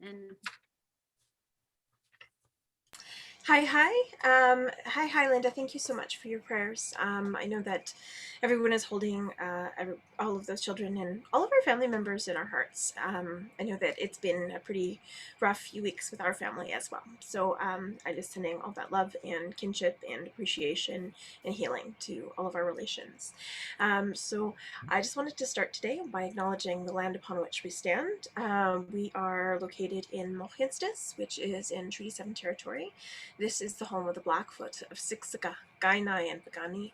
And Hi, Linda. Thank you so much for your prayers. I know that everyone is holding all of those children and all of our family members in our hearts. I know that it's been a pretty rough few weeks with our family as well. So I'm just sending all that love and kinship and appreciation and healing to all of our relations. So I just wanted to start today by acknowledging the land upon which we stand. We are located in Mohenstis, which is in Treaty 7 territory. This is the home of the Blackfoot, of Siksika, Kainai, and Pagani,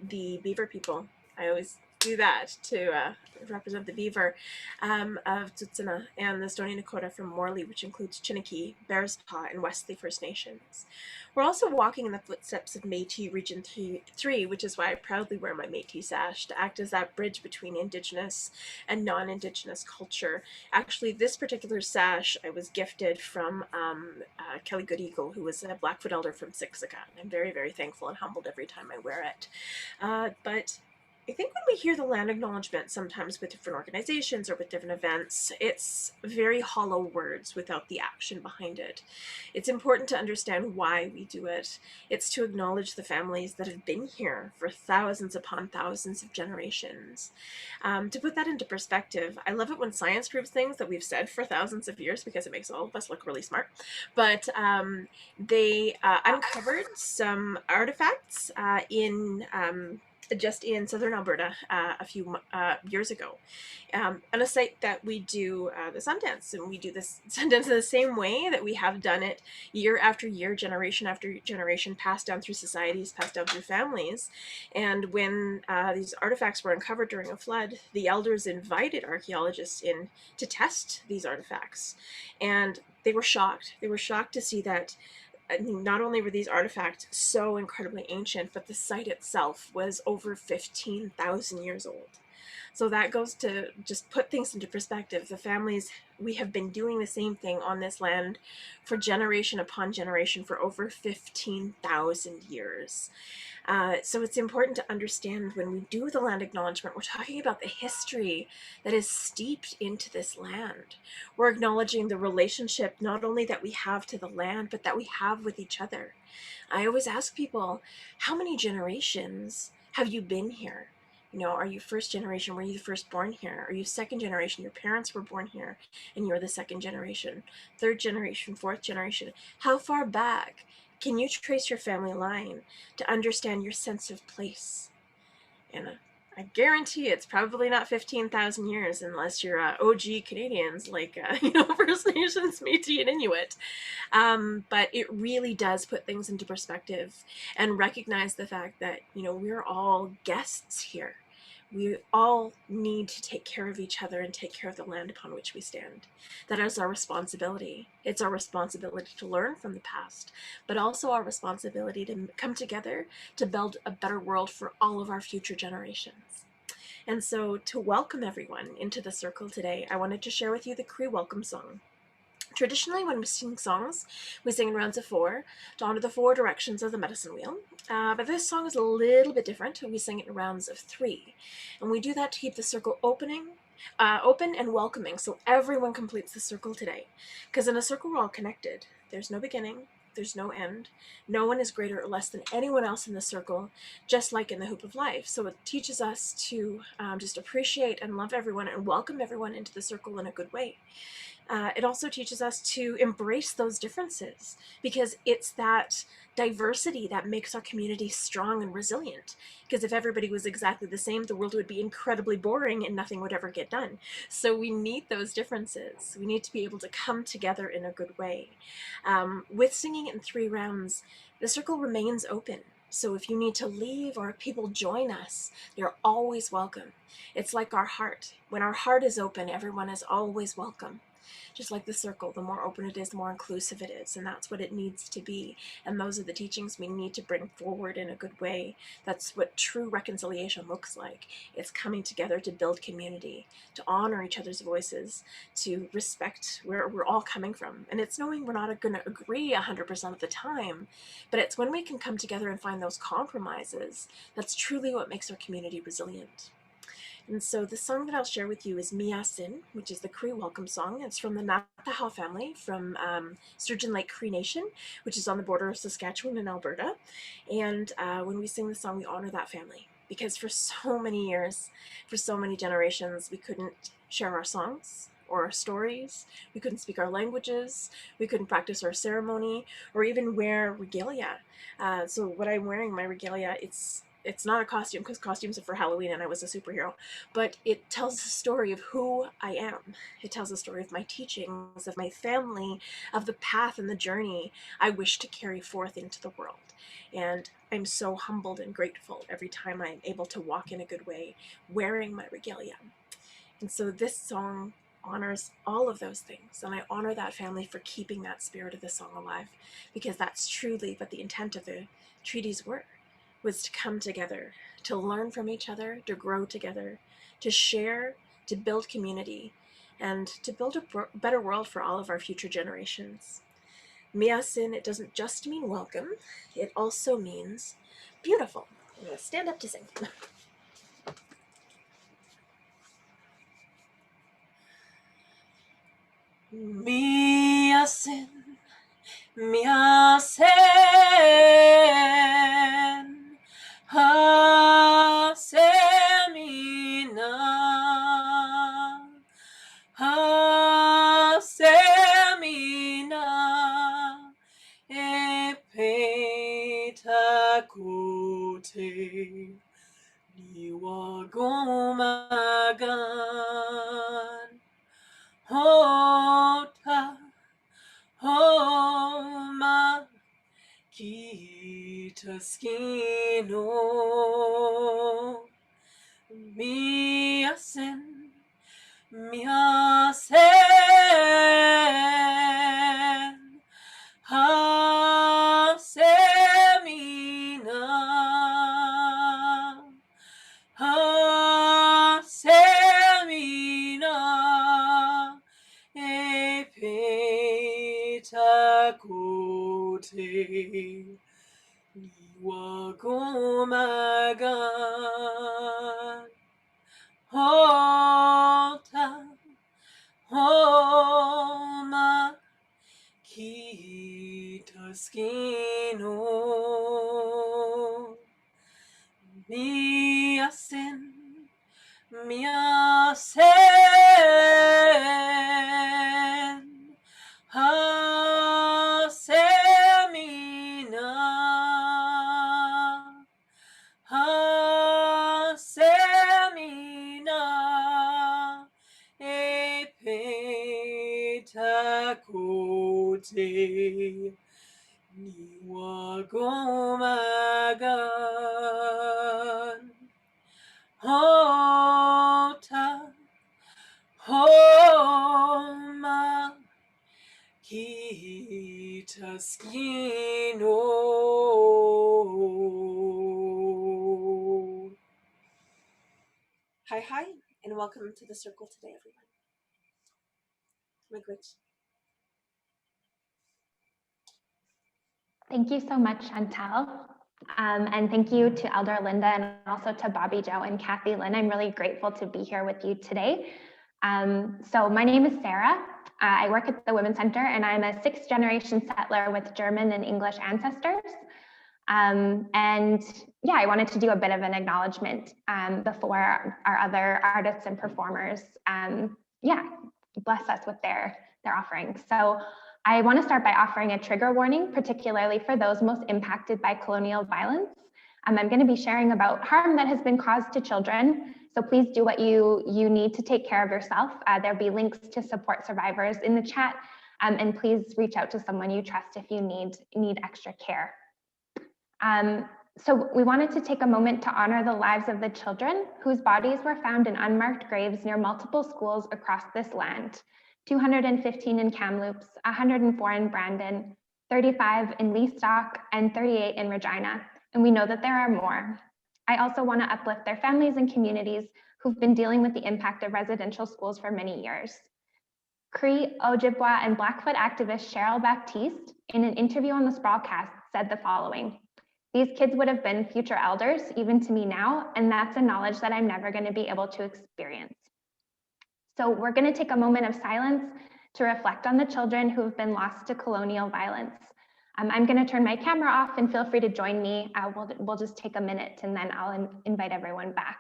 the Beaver people. I always do that to represent the Beaver of Tsutsuna, and the Stoney Nakoda from Morley, which includes Chiniki, Bearspaw, and Wesley First Nations. We're also walking in the footsteps of Métis Region 3, which is why I proudly wear my Métis sash, to act as that bridge between Indigenous and non-Indigenous culture. Actually, this particular sash I was gifted from Kelly Good Eagle, who was a Blackfoot elder from Siksika. I'm very, very thankful and humbled every time I wear it. But I think when we hear the land acknowledgement, sometimes with different organizations or with different events, it's very hollow words without the action behind it. It's important to understand why we do it. It's to acknowledge the families that have been here for thousands upon thousands of generations. To put that into perspective, I love it when science proves things that we've said for thousands of years because it makes all of us look really smart. But they uncovered some artifacts just in southern Alberta a few years ago, on a site that we do the Sundance, and we do this Sundance in the same way that we have done it year after year, generation after generation, passed down through societies, passed down through families. And when these artifacts were uncovered during a flood, the elders invited archaeologists in to test these artifacts, and they were shocked. They were shocked to see that not only were these artifacts so incredibly ancient, but the site itself was over 15,000 years old. So that goes to just put things into perspective. The families, we have been doing the same thing on this land for generation upon generation for over 15,000 years. So it's important to understand when we do the land acknowledgement, we're talking about the history that is steeped into this land. We're acknowledging the relationship not only that we have to the land, but that we have with each other. I always ask people, how many generations have you been here? You know, are you first generation? Were you the first born here? Are you second generation? Your parents were born here and you're the second generation, third generation, fourth generation. How far back can you trace your family line to understand your sense of place? And I guarantee it's probably not 15,000 years unless you're OG Canadians like, First Nations, Métis, and Inuit. But it really does put things into perspective and recognize the fact that, we're all guests here. We all need to take care of each other and take care of the land upon which we stand. That is our responsibility. It's our responsibility to learn from the past, but also our responsibility to come together to build a better world for all of our future generations. And so, to welcome everyone into the circle today, I wanted to share with you the Cree welcome song. Traditionally, when we sing songs, we sing in rounds of four to honor the four directions of the medicine wheel. But this song is a little bit different. We sing it in rounds of three. And we do that to keep the circle open and welcoming, so everyone completes the circle today. Because in a circle, we're all connected. There's no beginning, there's no end. No one is greater or less than anyone else in the circle, just like in the hoop of life. So it teaches us to just appreciate and love everyone and welcome everyone into the circle in a good way. It also teaches us to embrace those differences, because it's that diversity that makes our community strong and resilient. Because if everybody was exactly the same, the world would be incredibly boring and nothing would ever get done. So we need those differences. We need to be able to come together in a good way. With singing in three rounds, the circle remains open. So if you need to leave or if people join us, you're always welcome. It's like our heart. When our heart is open, everyone is always welcome. Just like the circle, the more open it is, the more inclusive it is, and that's what it needs to be. And those are the teachings we need to bring forward in a good way. That's what true reconciliation looks like. It's coming together to build community, to honor each other's voices, to respect where we're all coming from. And it's knowing we're not going to agree 100% of the time, but it's when we can come together and find those compromises that's truly what makes our community resilient. And so the song that I'll share with you is Miasin, which is the Cree welcome song. It's from the Nataha family from Sturgeon Lake Cree Nation, which is on the border of Saskatchewan and Alberta. And when we sing the song, we honor that family because for so many years, for so many generations, we couldn't share our songs or our stories. We couldn't speak our languages. We couldn't practice our ceremony or even wear regalia. So what I'm wearing, my regalia, it's not a costume because costumes are for Halloween and I was a superhero, but it tells the story of who I am. It tells the story of my teachings, of my family, of the path and the journey I wish to carry forth into the world. And I'm so humbled and grateful every time I'm able to walk in a good way wearing my regalia. And so this song honors all of those things, and I honor that family for keeping that spirit of the song alive, because that's truly what the intent of the treaties were, was to come together, to learn from each other, to grow together, to share, to build community, and to build a better world for all of our future generations. Miasin, it doesn't just mean welcome, it also means beautiful. I'm going to stand up to sing. Miasin, Miasen, Hasemina, Hasemina, Epetakote, Niwagomagan, Hota, Homa, Kitaskino, Miasen, Miasen, Hasemina, Hasemina, Epetakote, Niwagomagan, Hota, Homa, Kitaskino, Miasin, Miasen, Hasemina, Hasemina, Epetakote, Niwagomagan, Hota, Homa, Kitaskino. Hi, and welcome to the circle today, everyone. Miigwech. Thank you so much, Chantal. And thank you to Elder Linda and also to Bobby Joe and Kathy Lynn. I'm really grateful to be here with you today. So my name is Sarah. I work at the Women's Center and I'm a sixth generation settler with German and English ancestors. And yeah, I wanted to do a bit of an acknowledgement before our other artists and performers, bless us with their offerings. So I want to start by offering a trigger warning, particularly for those most impacted by colonial violence. I'm going to be sharing about harm that has been caused to children. So please do what you need to take care of yourself. There'll be links to support survivors in the chat, and please reach out to someone you trust if you need extra care. So we wanted to take a moment to honor the lives of the children whose bodies were found in unmarked graves near multiple schools across this land. 215 in Kamloops, 104 in Brandon, 35 in Leastock, and 38 in Regina. And we know that there are more. I also want to uplift their families and communities who've been dealing with the impact of residential schools for many years. Cree Ojibwe and Blackfoot activist Cheryl Baptiste, in an interview on the Sprawlcast, said the following: These kids would have been future elders, even to me now, and that's a knowledge that I'm never going to be able to experience. So we're going to take a moment of silence to reflect on the children who have been lost to colonial violence. I'm going to turn my camera off, and feel free to join me. We'll just take a minute, and then I'll invite everyone back.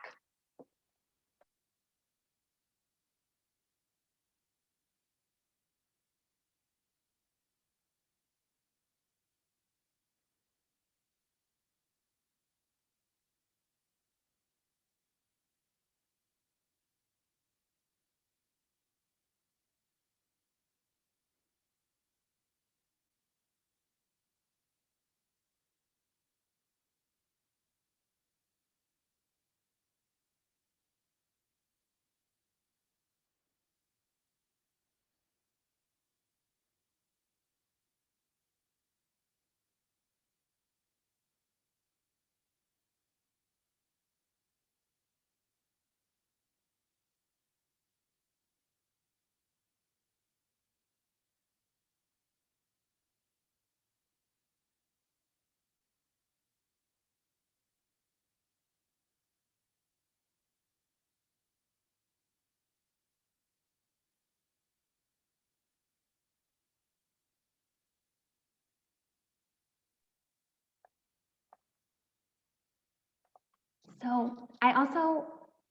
So I also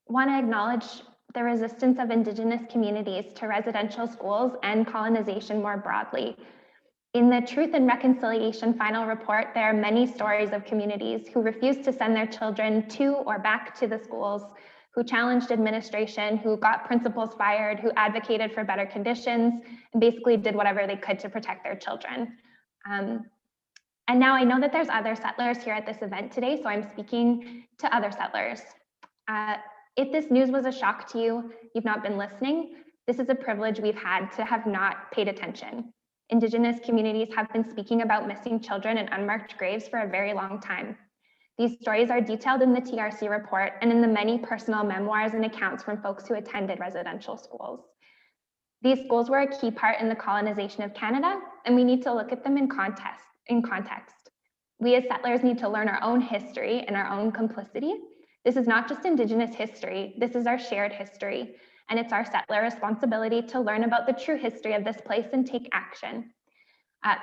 want to acknowledge the resistance of Indigenous communities to residential schools and colonization more broadly. In the Truth and Reconciliation final report, there are many stories of communities who refused to send their children to or back to the schools, who challenged administration, who got principals fired, who advocated for better conditions, and basically did whatever they could to protect their children. And now I know that there's other settlers here at this event today, so I'm speaking to other settlers. If this news was a shock to you, you've not been listening, this is a privilege we've had to have not paid attention. Indigenous communities have been speaking about missing children in unmarked graves for a very long time. These stories are detailed in the TRC report and in the many personal memoirs and accounts from folks who attended residential schools. These schools were a key part in the colonization of Canada, and we need to look at them in context. We as settlers need to learn our own history and our own complicity. This is not just Indigenous history, this is our shared history, and it's our settler responsibility to learn about the true history of this place and take action.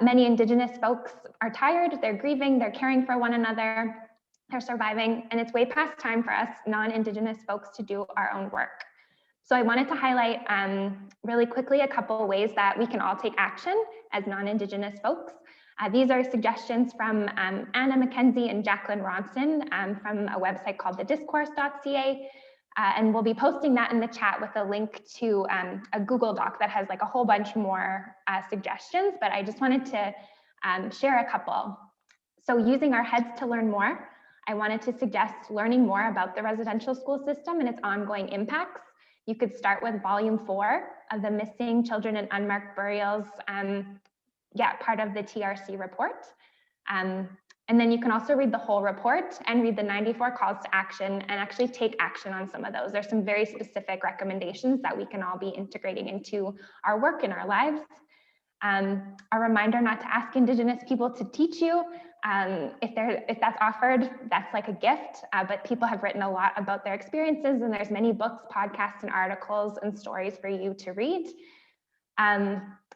Many Indigenous folks are tired, they're grieving, they're caring for one another, they're surviving, and it's way past time for us non-Indigenous folks to do our own work. So I wanted to highlight really quickly a couple of ways that we can all take action as non-Indigenous folks. These are suggestions from Anna McKenzie and Jacqueline Ronson from a website called thediscourse.ca. And we'll be posting that in the chat with a link to a Google Doc that has like a whole bunch more suggestions, but I just wanted to share a couple. So using our heads to learn more, I wanted to suggest learning more about the residential school system and its ongoing impacts. You could start with volume 4 of the Missing Children and Unmarked Burials, part of the TRC report. And then you can also read the whole report and read the 94 calls to action and actually take action on some of those. There's some very specific recommendations that we can all be integrating into our work and our lives. A reminder not to ask Indigenous people to teach you. If that's offered, that's like a gift, but people have written a lot about their experiences, and there's many books, podcasts, and articles and stories for you to read.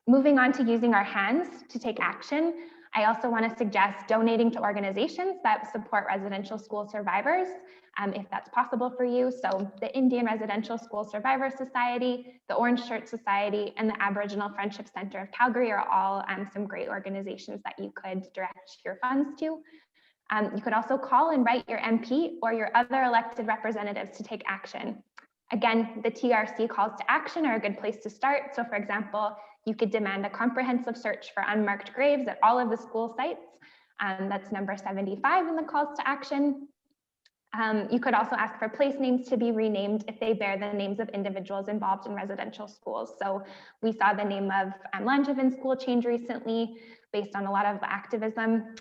Moving on to using our hands to take action, I also want to suggest donating to organizations that support residential school survivors, if that's possible for you. So the Indian Residential School Survivor Society, the Orange Shirt Society, and the Aboriginal Friendship Center of Calgary are all some great organizations that you could direct your funds to. You could also call and write your MP or your other elected representatives to take action. Again, the TRC calls to action are a good place to start. So for example, you could demand a comprehensive search for unmarked graves at all of the school sites. That's number 75 in the calls to action. You could also ask for place names to be renamed if they bear the names of individuals involved in residential schools. So we saw the name of Langevin School change recently based on a lot of activism.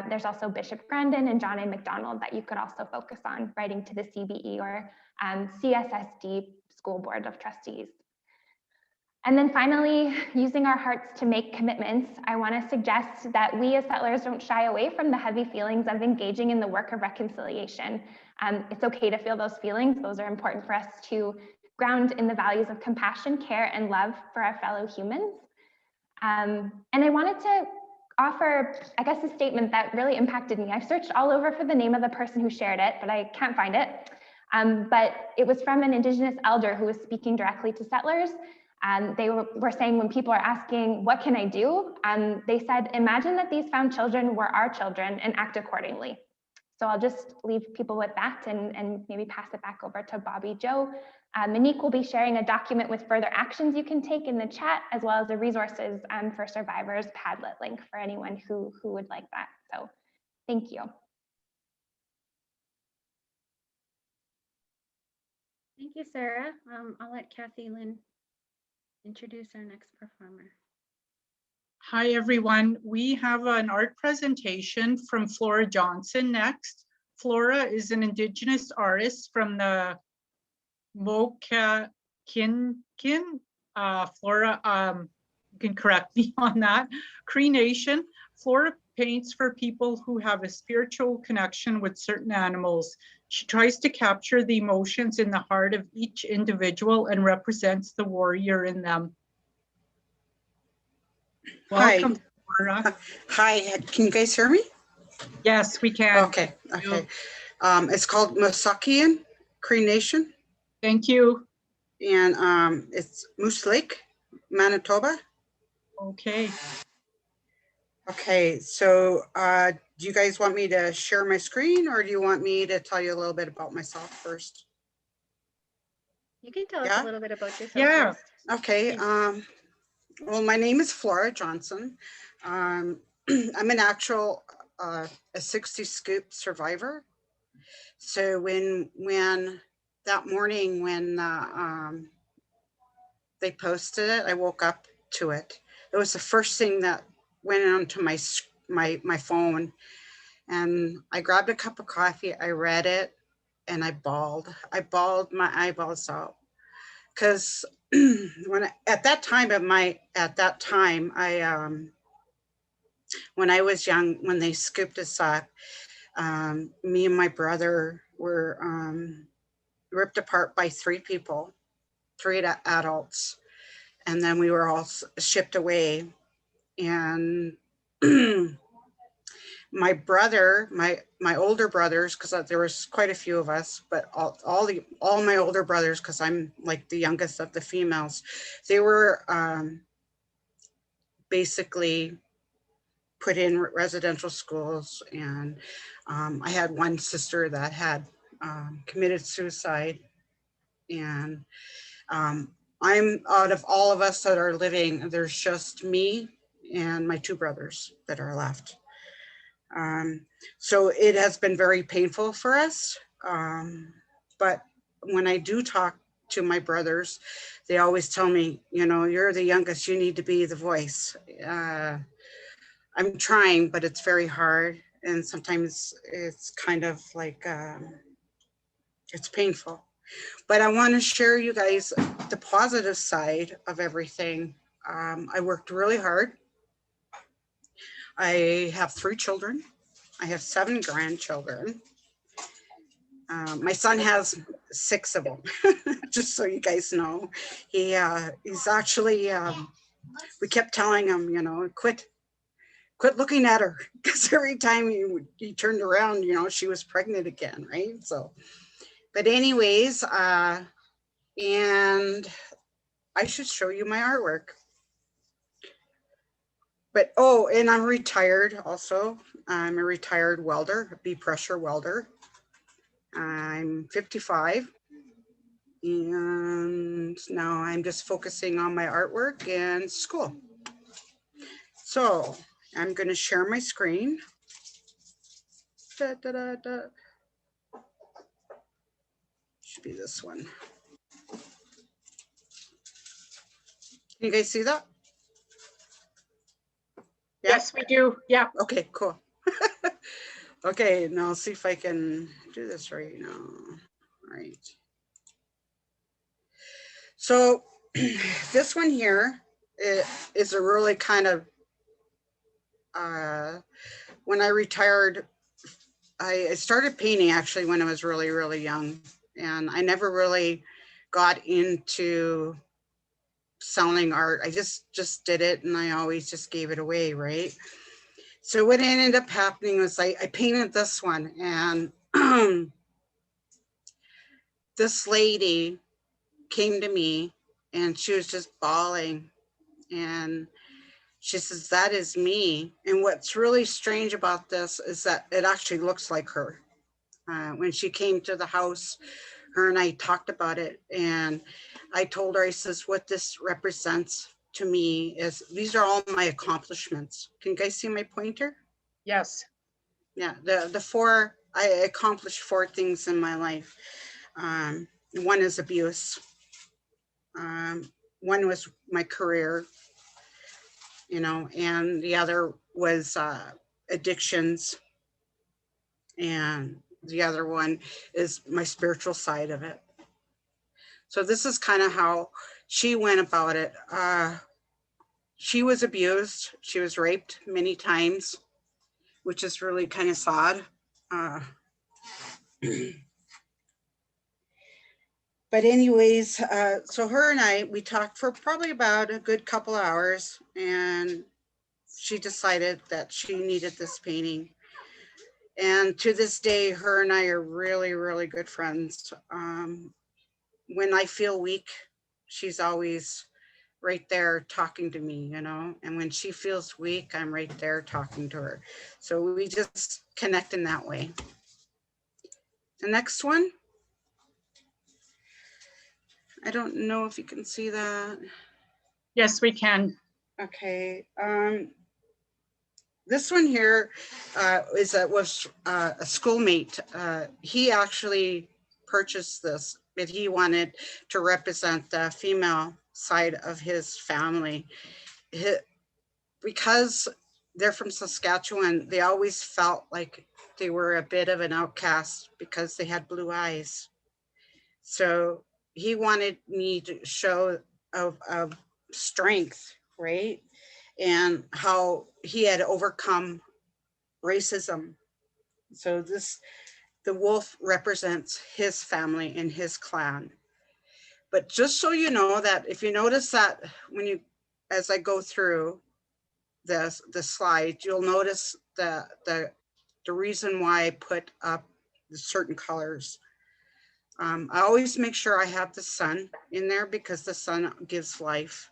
There's also Bishop Grandin and John A. McDonald that you could also focus on writing to the CBE or CSSD School Board of Trustees. And then finally, using our hearts to make commitments, I want to suggest that we as settlers don't shy away from the heavy feelings of engaging in the work of reconciliation. It's okay to feel those feelings. Those are important for us to ground in the values of compassion, care, and love for our fellow humans. And I wanted to offer, I guess, a statement that really impacted me. I've searched all over for the name of the person who shared it, but I can't find it. But it was from an Indigenous elder who was speaking directly to settlers. They were saying, when people are asking, what can I do? They said, imagine that these found children were our children and act accordingly. So I'll just leave people with that and maybe pass it back over to Bobby Joe. Monique will be sharing a document with further actions you can take in the chat, as well as the resources for survivors Padlet link for anyone who would like that. So thank you. Thank you, Sarah. I'll let Kathy Lynn introduce our next performer. Hi, everyone. We have an art presentation from Flora Johnson next. Flora is an Indigenous artist from the Mosakahiken Flora, you can correct me on that, Cree Nation. Flora paints for people who have a spiritual connection with certain animals. She tries to capture the emotions in the heart of each individual and represents the warrior in them. Welcome, Flora. Hi, can you guys hear me? Yes, we can. Okay. It's called Mosakahiken Cree Nation. Thank you. And it's Moose Lake, Manitoba. Okay. Okay, so do you guys want me to share my screen, or do you want me to tell you a little bit about myself first? You can tell us a little bit about yourself. Yeah. First. Okay. Well, my name is Flora Johnson. I'm an actual a 60 scoop survivor. So when that morning when they posted it, I woke up to it. It was the first thing that went onto my phone, and I grabbed a cup of coffee. I read it, and I bawled. I bawled my eyeballs out because at that time when I was young, when they scooped us up, me and my brother were ripped apart by three adults, and then we were all shipped away. And my brother, my older brothers, because there was quite a few of us, but all my older brothers, because I'm like the youngest of the females, they were basically put in residential schools. And I had one sister that had committed suicide. And I'm out of all of us that are living, there's just me and my two brothers that are left. So it has been very painful for us. But when I do talk to my brothers, they always tell me, you know, you're the youngest, you need to be the voice. I'm trying, but it's very hard. And sometimes it's kind of like, it's painful. But I want to share you guys the positive side of everything. I worked really hard. I have 3 children. I have 7 grandchildren. My son has 6 of them, just so you guys know. He's actually, we kept telling him, you know, quit looking at her, because every time he turned around, you know, she was pregnant again, right? So, but anyways, and I should show you my artwork. But, oh, and I'm retired also. I'm a retired welder, a bee pressure welder. I'm 55. And now I'm just focusing on my artwork and school. So I'm going to share my screen. Da, da, da, da. Should be this one. Can you guys see that? Yeah? Yes, we do. Yeah. Okay, cool. Okay, now I'll see if I can do this right now. All right. So This one here is a really kind of, when I retired, I started painting actually when I was really, really young. And I never really got into selling art. I just did it, and I always just gave it away, right? So what ended up happening was I painted this one, and this lady came to me and she was just bawling, and she says, "That is me." And what's really strange about this is that it actually looks like her. When she came to the house, her and I talked about it, and I told her, I says, what this represents to me is, these are all my accomplishments. Can you guys see my pointer? Yes. Yeah, the four, I accomplished 4 things in my life. One is abuse. One was my career, you know, and the other was addictions. And the other one is my spiritual side of it. So this is kind of how she went about it. She was abused. She was raped many times, which is really kind of sad. But anyways, so her and I, we talked for probably about a good couple hours, and she decided that she needed this painting. And to this day, her and I are really, really good friends. When I feel weak, she's always right there talking to me, you know, and when she feels weak, I'm right there talking to her. So we just connect in that way. The next one, I don't know if you can see that. Yes, we can. Okay. This one here was a schoolmate. He actually purchased this, but he wanted to represent the female side of his family. Because they're from Saskatchewan, they always felt like they were a bit of an outcast because they had blue eyes. So he wanted me to show of strength, right? And how he had overcome racism. So the wolf represents his family and his clan. But just so you know, that if you notice that as I go through the slides, you'll notice the reason why I put up the certain colors. I always make sure I have the sun in there because the sun gives life.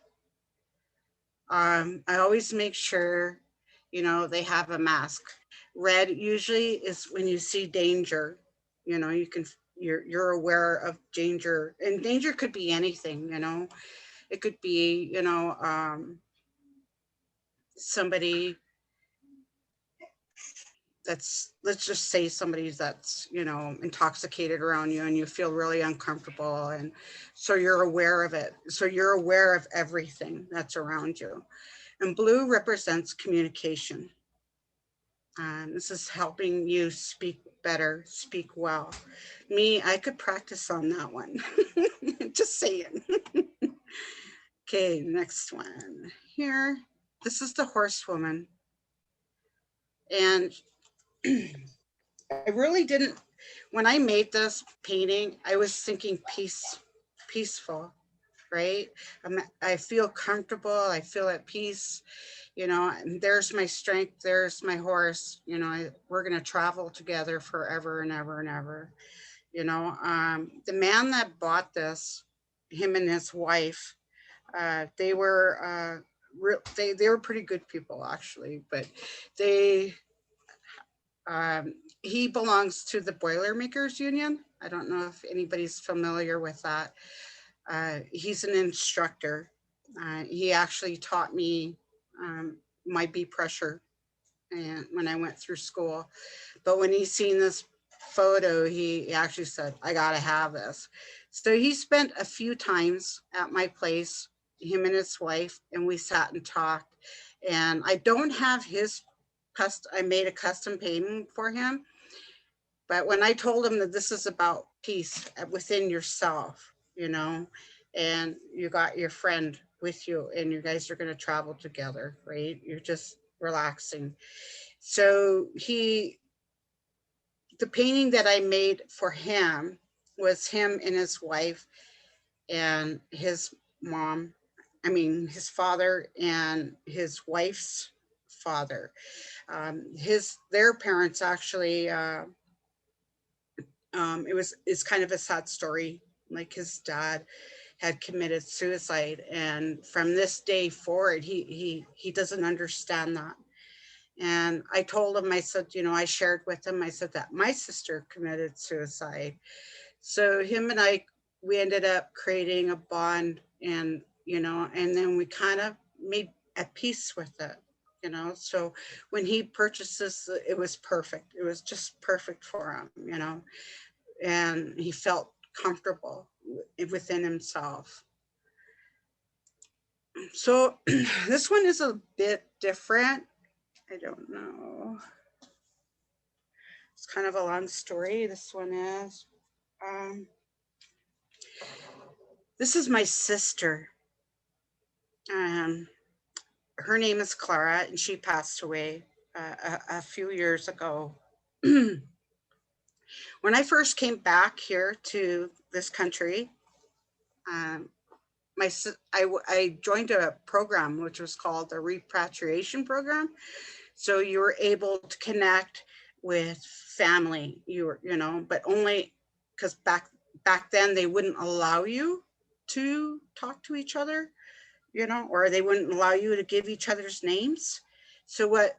I always make sure, you know, they have a mask. Red usually is when you see danger, you know, you're aware of danger, and danger could be anything, you know. It could be, you know, somebody that's, let's just say somebody that's, you know, intoxicated around you and you feel really uncomfortable. And so you're aware of it. So you're aware of everything that's around you. And blue represents communication. This is helping you speak better, speak well. Me, I could practice on that one. Just saying. Okay, next one here. This is the horsewoman. And I really didn't, when I made this painting, I was thinking peaceful, right? I feel comfortable, I feel at peace, you know, and there's my strength, there's my horse, you know, we're gonna travel together forever and ever and ever. You know, the man that bought this, him and his wife, they were they were pretty good people actually, but they he belongs to the Boilermakers Union. I don't know if anybody's familiar with that. He's an instructor. He actually taught me my B pressure and when I went through school. But when he seen this photo, he actually said, I gotta have this. So he spent a few times at my place, him and his wife, and we sat and talked. And I don't have his I made a custom painting for him. But when I told him that this is about peace within yourself, you know, and you got your friend with you and you guys are going to travel together, right? You're just relaxing. So the painting that I made for him was him and his wife and his mom, his father and his wife's father. Their parents actually, it's kind of a sad story. Like his dad had committed suicide, and from this day forward, he doesn't understand that. And I told him, I said, I shared with him, I said that my sister committed suicide. So him and I, we ended up creating a bond, and and then we kind of made at peace with it. So when he purchased this, it was perfect. It was just perfect for him, and he felt comfortable within himself. So this one is a bit different. I don't know. It's kind of a long story. This one is. This is my sister. Her name is Clara, and she passed away a few years ago. When I first came back here to this country, I joined a program which was called the Repatriation Program. So you were able to connect with family, but only because back then they wouldn't allow you to talk to each other, or they wouldn't allow you to give each other's names. So what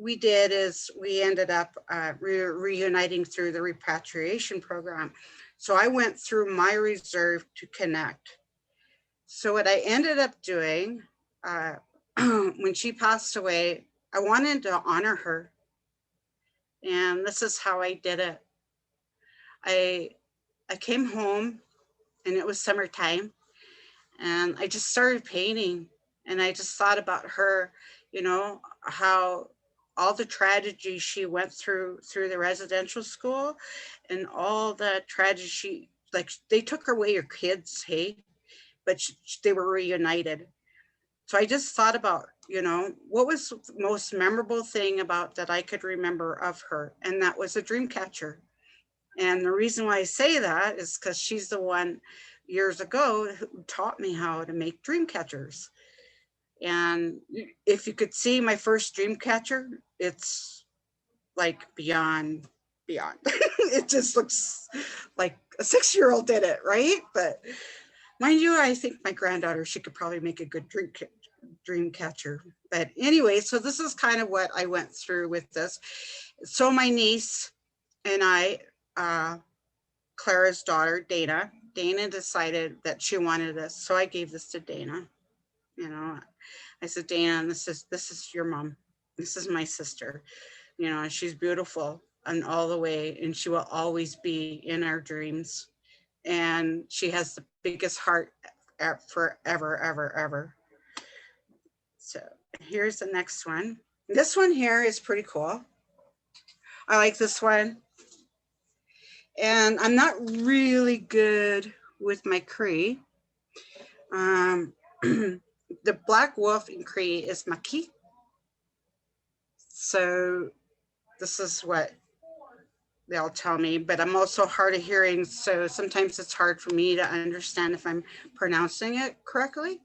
we did is we ended up reuniting through the Repatriation Program. So I went through my reserve to connect. So what I ended up doing, when she passed away, I wanted to honor her. And this is how I did it. I came home, and it was summertime, and I just started painting, and I just thought about her, how all the tragedy she went through the residential school, and all the tragedy, like they took away her kids, hey, but they were reunited. So I just thought about, what was the most memorable thing about that I could remember of her, and that was a dream catcher. And the reason why I say that is because she's the one years ago who taught me how to make dream catchers. And if you could see my first dream catcher, it's like beyond. It just looks like a 6-year-old did it, right? But mind you, I think my granddaughter, she could probably make a good dream catcher. But anyway, so this is kind of what I went through with this. So my niece and I, Clara's daughter, Dana decided that she wanted this. So I gave this to Dana. I said, Dana, this is your mom. This is my sister. She's beautiful and all the way, and she will always be in our dreams. And she has the biggest heart forever, ever. So here's the next one. This one here is pretty cool. I like this one. And I'm not really good with my Cree. The black wolf in Cree is Maki. So this is what they'll tell me, but I'm also hard of hearing, so sometimes it's hard for me to understand if I'm pronouncing it correctly.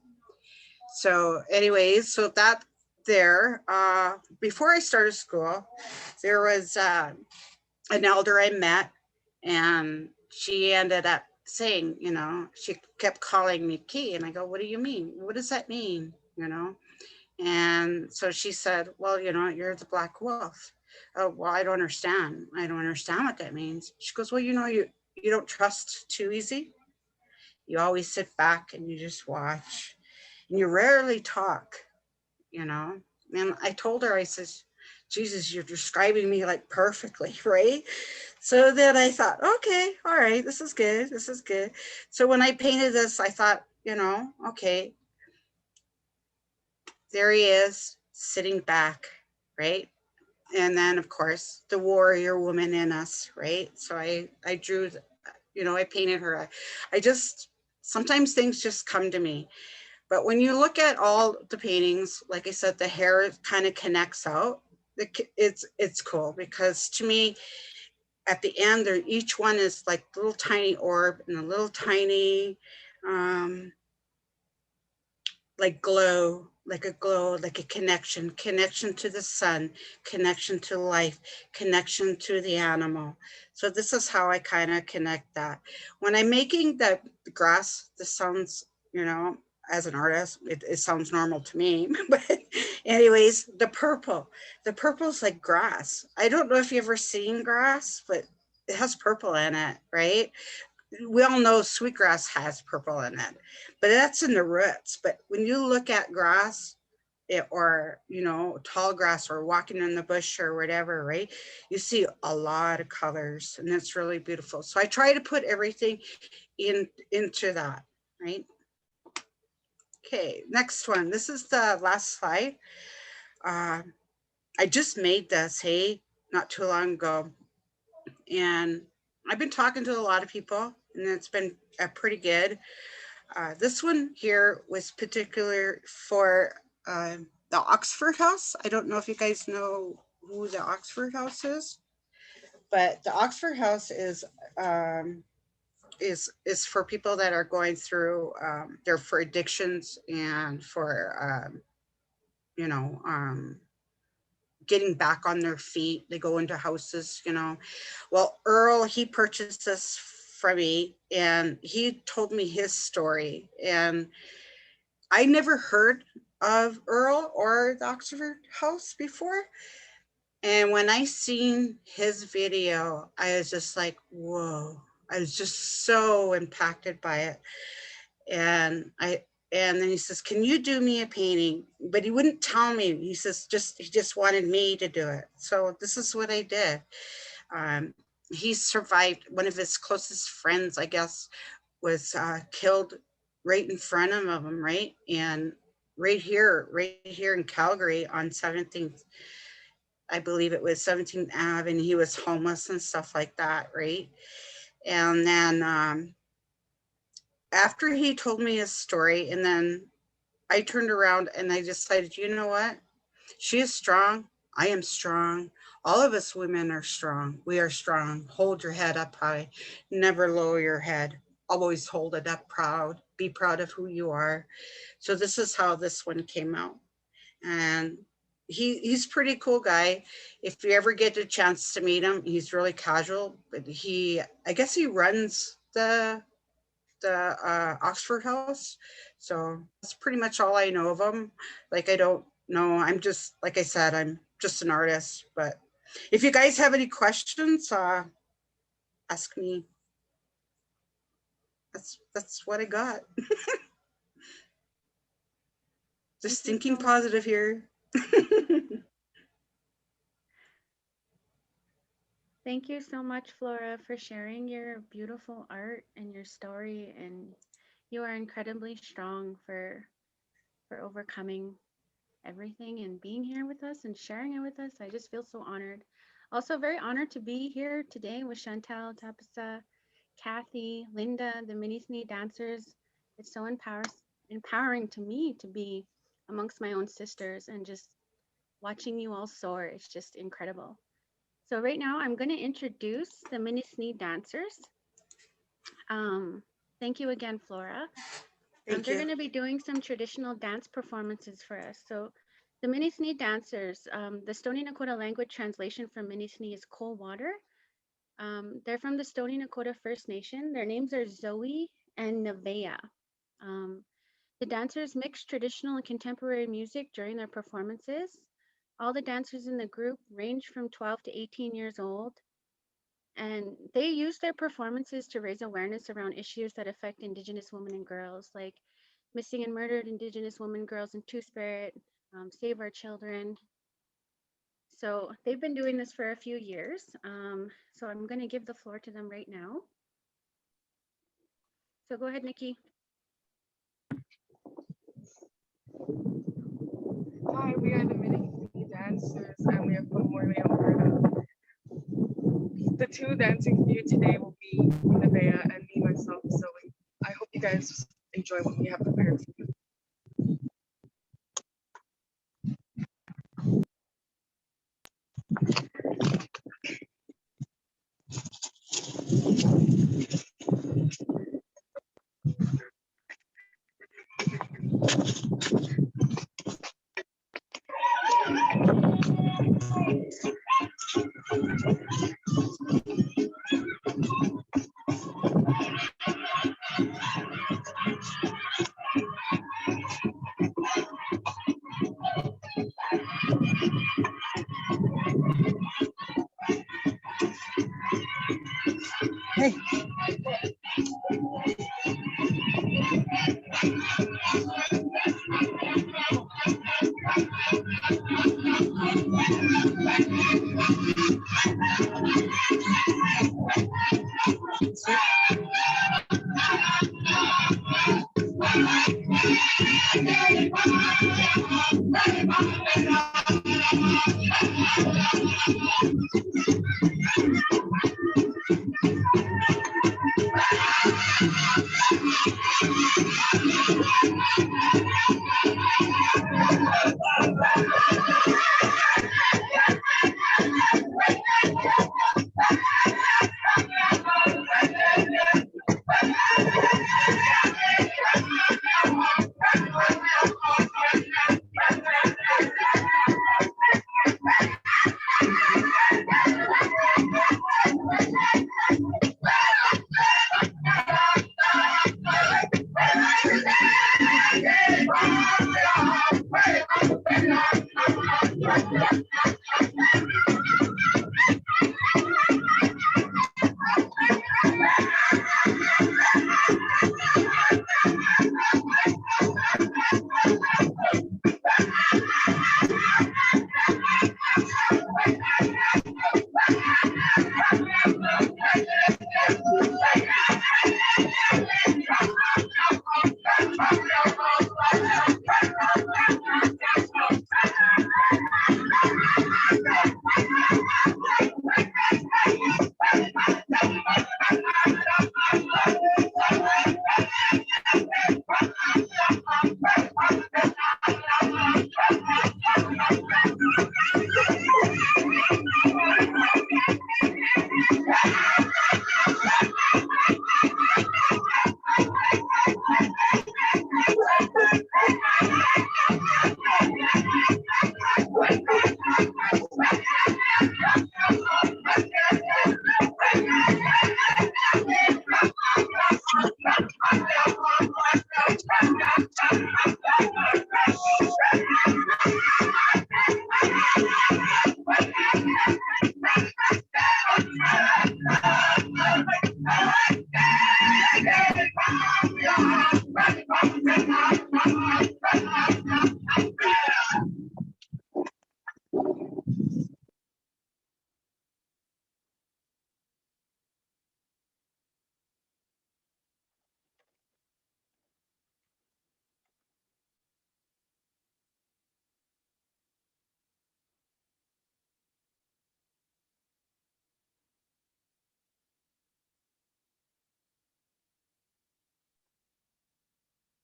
So anyways, so that there, before I started school, there was an elder I met, and she ended up saying, she kept calling me Ki, and I go, what do you mean? What does that mean? And so she said, well, you're the black wolf. Oh, well, I don't understand. I don't understand what that means. She goes, well, you don't trust too easy. You always sit back and you just watch, and you rarely talk, And I told her, I says, Jesus, you're describing me like perfectly, right? So then I thought, okay, all right, this is good. So when I painted this, I thought, okay, there he is sitting back, right? And then of course the warrior woman in us, right? So I drew, I painted her. I just sometimes things just come to me. But when you look at all the paintings, like I said, the hair kind of connects out. It's cool because to me, at the end, each one is like a little tiny orb and a little tiny, like glow, like a connection to the sun, connection to life, connection to the animal. So this is how I kind of connect that. When I'm making the grass, this sounds, you know, as an artist, it sounds normal to me, but anyways, the purple's like grass. I don't know if you've ever seen grass, but it has purple in it, right? We all know sweetgrass has purple in it, but that's in the roots. But when you look at grass, or, you know, tall grass or walking in the bush or whatever, right? You see a lot of colors and it's really beautiful. So I try to put everything into that, right? Okay, next one. This is the last slide. I just made this, hey, not too long ago. And I've been talking to a lot of people and it's been pretty good. This one here was particular for the Oxford House. I don't know if you guys know who the Oxford House is, but the Oxford House is for people that are going through, they're for addictions and for, you know, getting back on their feet. They go into houses, you know. Well, Earl, he purchased this from me and he told me his story. And I never heard of Earl or the Oxford House before. And when I seen his video, I was just like, whoa. I was just so impacted by it. And then he says, can you do me a painting? But he wouldn't tell me. He says, he just wanted me to do it. So this is what I did. He survived. One of his closest friends, I guess, was killed right in front of him, right? And right here in Calgary on 17th, I believe it was 17th Ave, and he was homeless and stuff like that, right? And then after he told me his story, and then I turned around and I decided, you know what? She is strong. I am strong. All of us women are strong. We are strong. Hold your head up high. Never lower your head. Always hold it up proud. Be proud of who you are. So this is how this one came out. And he's a pretty cool guy. If you ever get a chance to meet him, he's really casual, but I guess he runs the Oxford House. So that's pretty much all I know of him. Like, I don't know. I'm just, like I said, I'm just an artist. But if you guys have any questions, ask me. That's what I got. Just thinking positive here. Thank you so much, Flora, for sharing your beautiful art and your story. And you are incredibly strong for overcoming everything and being here with us and sharing it with us. I just feel so honored. Also very honored to be here today with Chantal, Tapisa, Kathy, Linda, the Mini Thni Dancers. It's so empowering to me to be amongst my own sisters and just watching you all soar. It's just incredible. So right now I'm going to introduce the Mini Thni Dancers. Thank you again, Flora. Thank They're you. going to be doing some traditional dance performances for us. So the Mini Thni Dancers, the Stoney Nakoda language translation from Mini Thni is cold water. They're from the Stoney Nakoda First Nation. Their names are Zoe and Nevaeh. The dancers mix traditional and contemporary music during their performances. All the dancers in the group range from 12 to 18 years old, and they use their performances to raise awareness around issues that affect Indigenous women and girls, like missing and murdered Indigenous women, girls, and Two-Spirit, Save Our Children. So they've been doing this for a few years. So I'm going to give the floor to them right now. So go ahead, Nikki. Hi, we are the Mini Thni Dancers, and we are from Morley, Alberta. The two dancing for you today will be Nevaeh and me, myself, Zoe. I hope you you guys enjoy what we have prepared for you. Hey.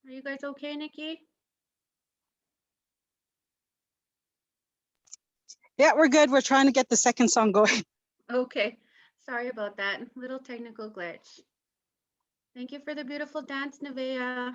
Are you guys okay, Nikki? Yeah, we're good. We're trying to get the second song going. Okay, sorry about that. Little technical glitch. Thank you for the beautiful dance, Nevaeh.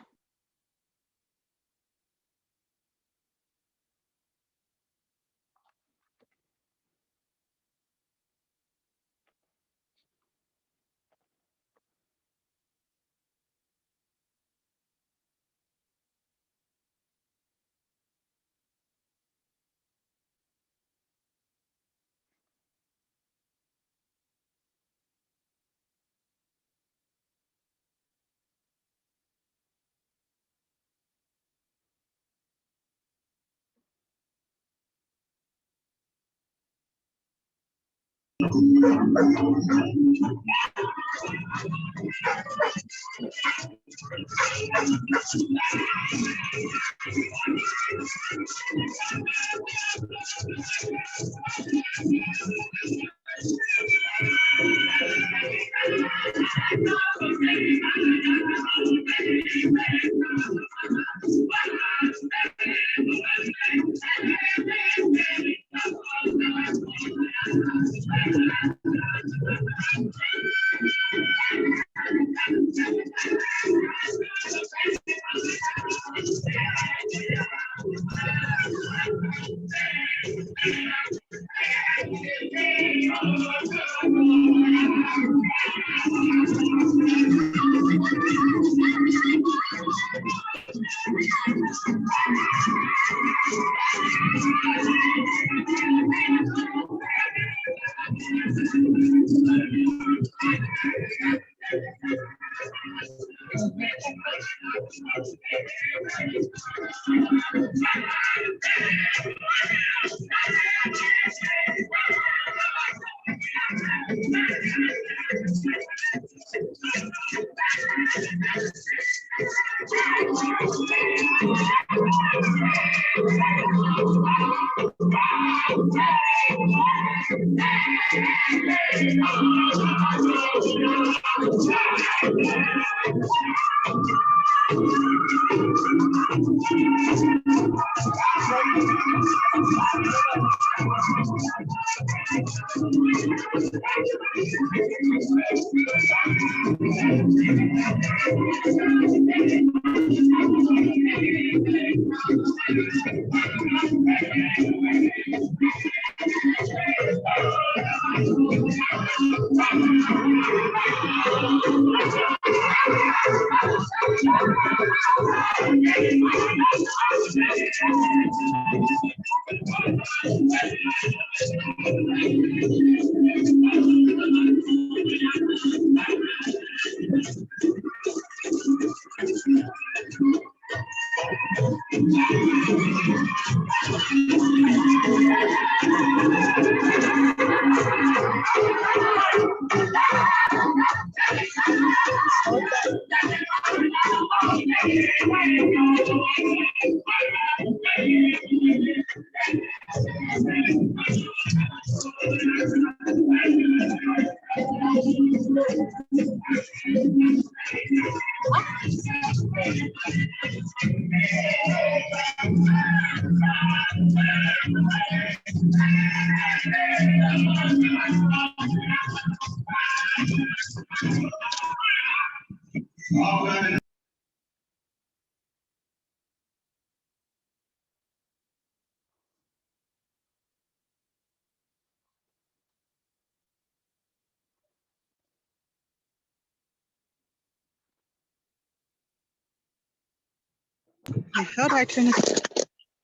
How do I turn this?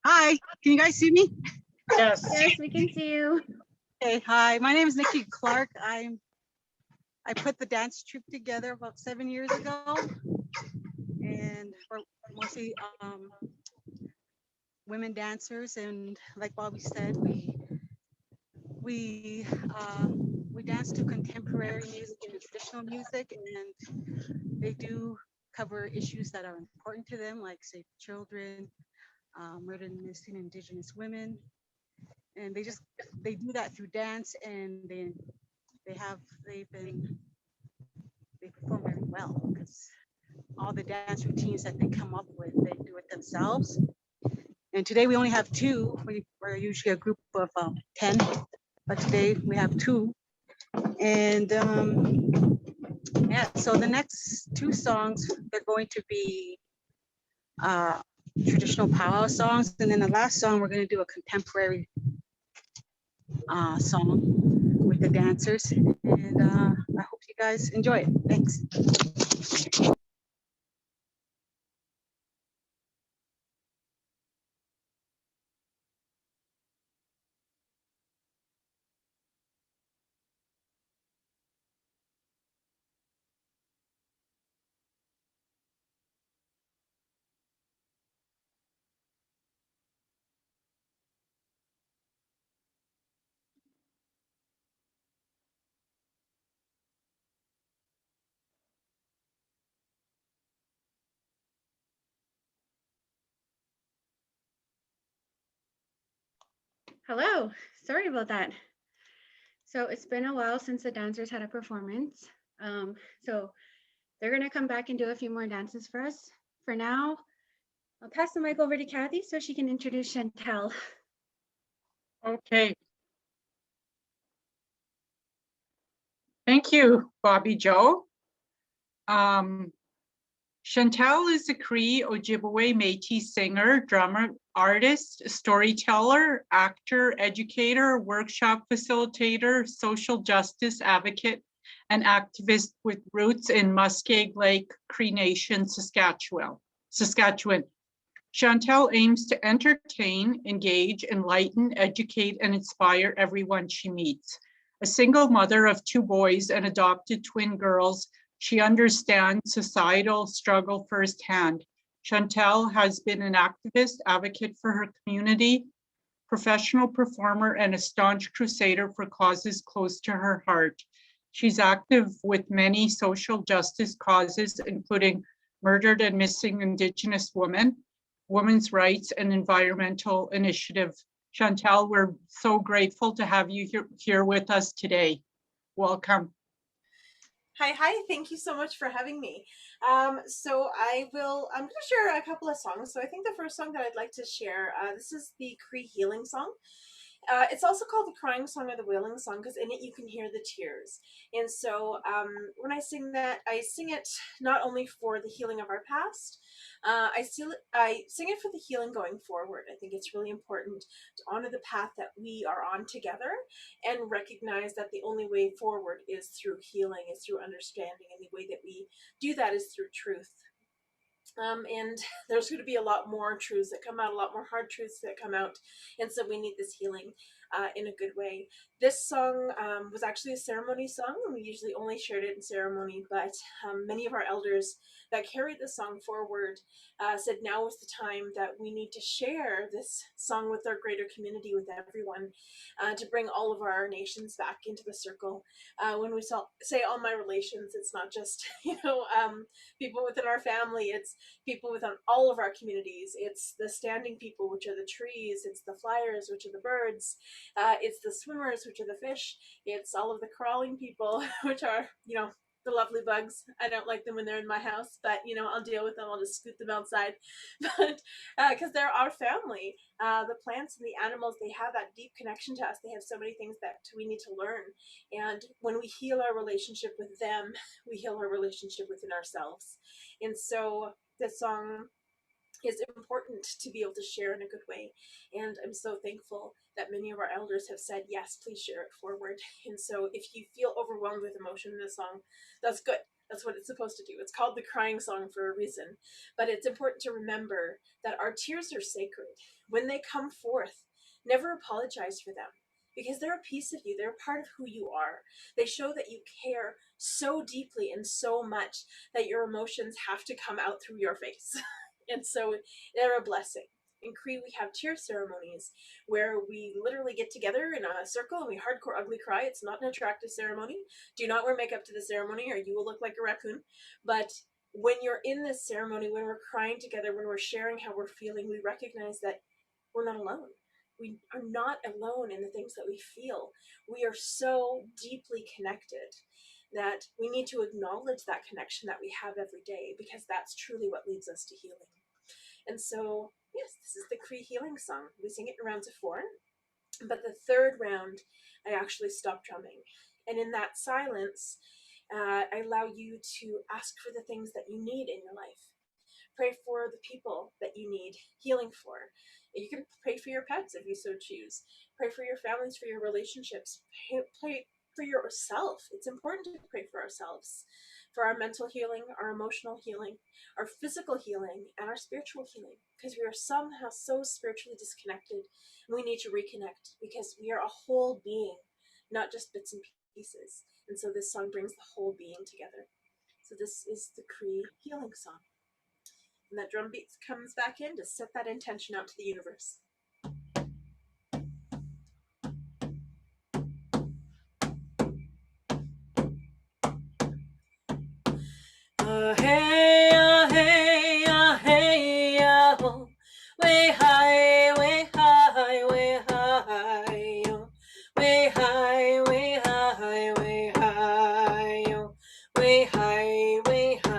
Hi, can you guys see me? Yes. Yes, we can see you. Okay, hi, my name is Nikki Clark. I put the dance troupe together about 7 years ago, and we're mostly women dancers. And like Bobby said, we dance to contemporary music and traditional music, and they do cover issues that are important to them, like say children, murdered and missing Indigenous women, and they do that through dance, and they perform very well because all the dance routines that they come up with, they do it themselves. And today we only have two. We're usually a group of 10, but today we have two. And yeah, so the next two songs, they're going to be traditional powwow songs. And then the last song, we're going to do a contemporary song with the dancers. And I hope you guys enjoy it. Thanks. Hello, sorry about that. So it's been a while since the dancers had a performance. So They're going to come back and do a few more dances for us. For now, I'll pass the mic over to Kathy so she can introduce Chantal. Okay. Thank you, Bobby Joe. Chantal is a Cree Ojibwe Metis singer, drummer, artist, storyteller, actor, educator, workshop facilitator, social justice advocate, and activist with roots in Muskeg Lake Cree Nation, Saskatchewan. Chantal aims to entertain, engage, enlighten, educate, and inspire everyone she meets. A single mother of 2 boys and adopted twin girls, she understands societal struggle firsthand. Chantal has been an activist, advocate for her community, professional performer, and a staunch crusader for causes close to her heart. She's active with many social justice causes, including murdered and missing Indigenous women, women's rights, and environmental initiative. Chantal, we're so grateful to have you here with us today. Welcome. Hi, thank you so much for having me. So I'm going to share a couple of songs. So I think the first song that I'd like to share, this is the Cree Healing Song. It's also called the crying song or the wailing song because in it you can hear the tears. And so when I sing that, I sing it not only for the healing of our past, I sing it for the healing going forward. I think it's really important to honor the path that we are on together and recognize that the only way forward is through healing, is through understanding, and the way that we do that is through truth. And there's going to be a lot more truths that come out, a lot more hard truths that come out. And so we need this healing in a good way. This song was actually a ceremony song. We usually only shared it in ceremony, but many of our elders that carried the song forward said now is the time that we need to share this song with our greater community, with everyone, to bring all of our nations back into the circle. When we say all my relations, it's not just, people within our family, it's people within all of our communities. It's the standing people, which are the trees. It's the flyers, which are the birds. It's the swimmers, which are the fish. It's all of the crawling people, which are, the lovely bugs. I don't like them when they're in my house, but, I'll deal with them. I'll just scoot them outside. But because they're our family, the plants and the animals, they have that deep connection to us. They have so many things that we need to learn. And when we heal our relationship with them, we heal our relationship within ourselves. And so this song is important to be able to share in a good way. And I'm so thankful that many of our elders have said, yes, please share it forward. And so if you feel overwhelmed with emotion in this song, that's good. That's what it's supposed to do. It's called the crying song for a reason. But it's important to remember that our tears are sacred. When they come forth, never apologize for them, because they're a piece of you. They're a part of who you are. They show that you care so deeply and so much that your emotions have to come out through your face. And so they're a blessing. In Cree, we have tear ceremonies where we literally get together in a circle and we hardcore ugly cry. It's not an attractive ceremony. Do not wear makeup to the ceremony or you will look like a raccoon. But when you're in this ceremony, when we're crying together, when we're sharing how we're feeling, we recognize that we're not alone. We are not alone in the things that we feel. We are so deeply connected that we need to acknowledge that connection that we have every day, because that's truly what leads us to healing. And so, yes, this is the Cree healing song. We sing it in rounds of 4, but the third round, I actually stop drumming. And in that silence, I allow you to ask for the things that you need in your life. Pray for the people that you need healing for. You can pray for your pets if you so choose. Pray for your families, for your relationships. Pray for yourself. It's important to pray for ourselves, for our mental healing, our emotional healing, our physical healing, and our spiritual healing, because we are somehow so spiritually disconnected, and we need to reconnect because we are a whole being, not just bits and pieces. And so this song brings the whole being together. So this is the Cree healing song. And that drum beat comes back in to set that intention out to the universe. Hey, hey, hey, oh, way high, way high, way high, oh, way high, way high, way high, oh, way high, way high.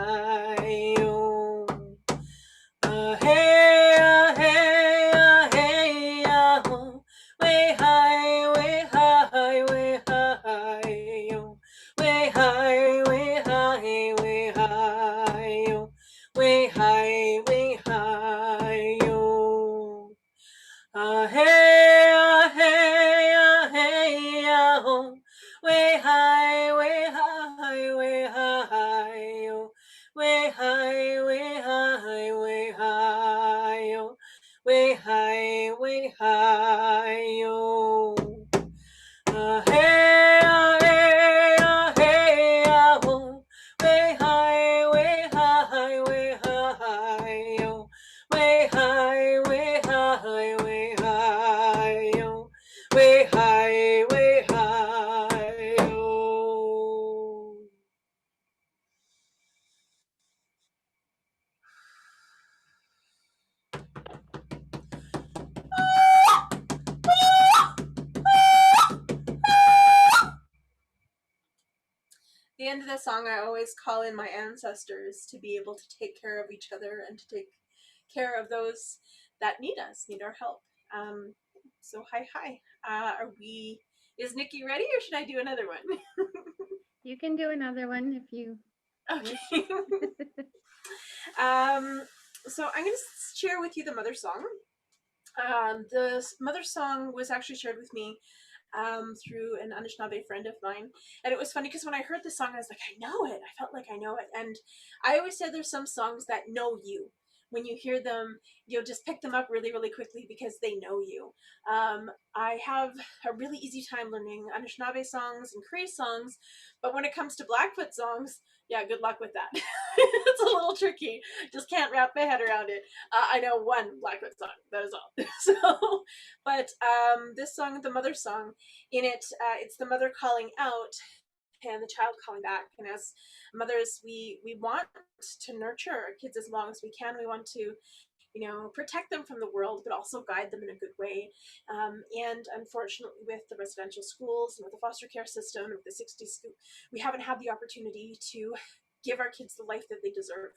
way high, way high, way high, yo. Way high, way high, way high, yo. Way high, way high, yo. Ah hey, ah hey, ah hey, ah ho. Way high, way high, way high, yo. Way high, way high, way high, yo. Way high, way high, yo. Ah hey, ah hey, ah hey, ah ho. Way high, way high, way high, yo. Way high, way high, way high, yo. Way high, way high, yo. The end of the song, I always call in my ancestors to be able to take care of each other and to take care of those that need us, need our help. So hi. Is Nikki ready or should I do another one? You can do another one if you Okay. wish. So I'm going to share with you the mother song. The mother song was actually shared with me through an Anishinaabe friend of mine. And it was funny because when I heard the song, I was like, I know it. I felt like I know it. And I always said there's some songs that know you. When you hear them, you'll just pick them up really, really quickly because they know you. I have a really easy time learning Anishinaabe songs and Cree songs, but when it comes to Blackfoot songs, yeah, good luck with that. It's a little tricky. Just can't wrap my head around it. I know one Blackfoot song, that is all. So, but this song, the mother song, in it, it's the mother calling out and the child calling back. And as mothers, we want to nurture our kids as long as we can. We want to, you know, protect them from the world, but also guide them in a good way. And unfortunately, with the residential schools and with the foster care system of the 60s, we haven't had the opportunity to give our kids the life that they deserve.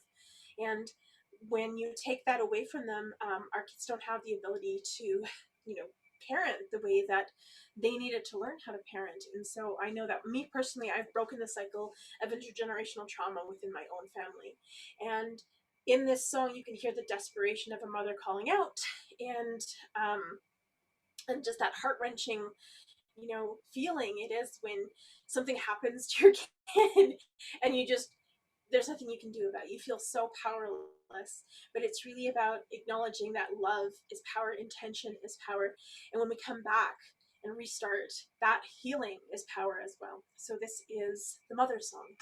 And when you take that away from them, our kids don't have the ability to, you know, parent the way that they needed to learn how to parent. And so I know that me personally, I've broken the cycle of intergenerational trauma within my own family. And in this song, you can hear the desperation of a mother calling out, and just that heart-wrenching, you know, feeling it is when something happens to your kid and you just, there's nothing you can do about it. You feel so powerless, but it's really about acknowledging that love is power, intention is power. And when we come back and restart, that healing is power as well. So this is the mother song.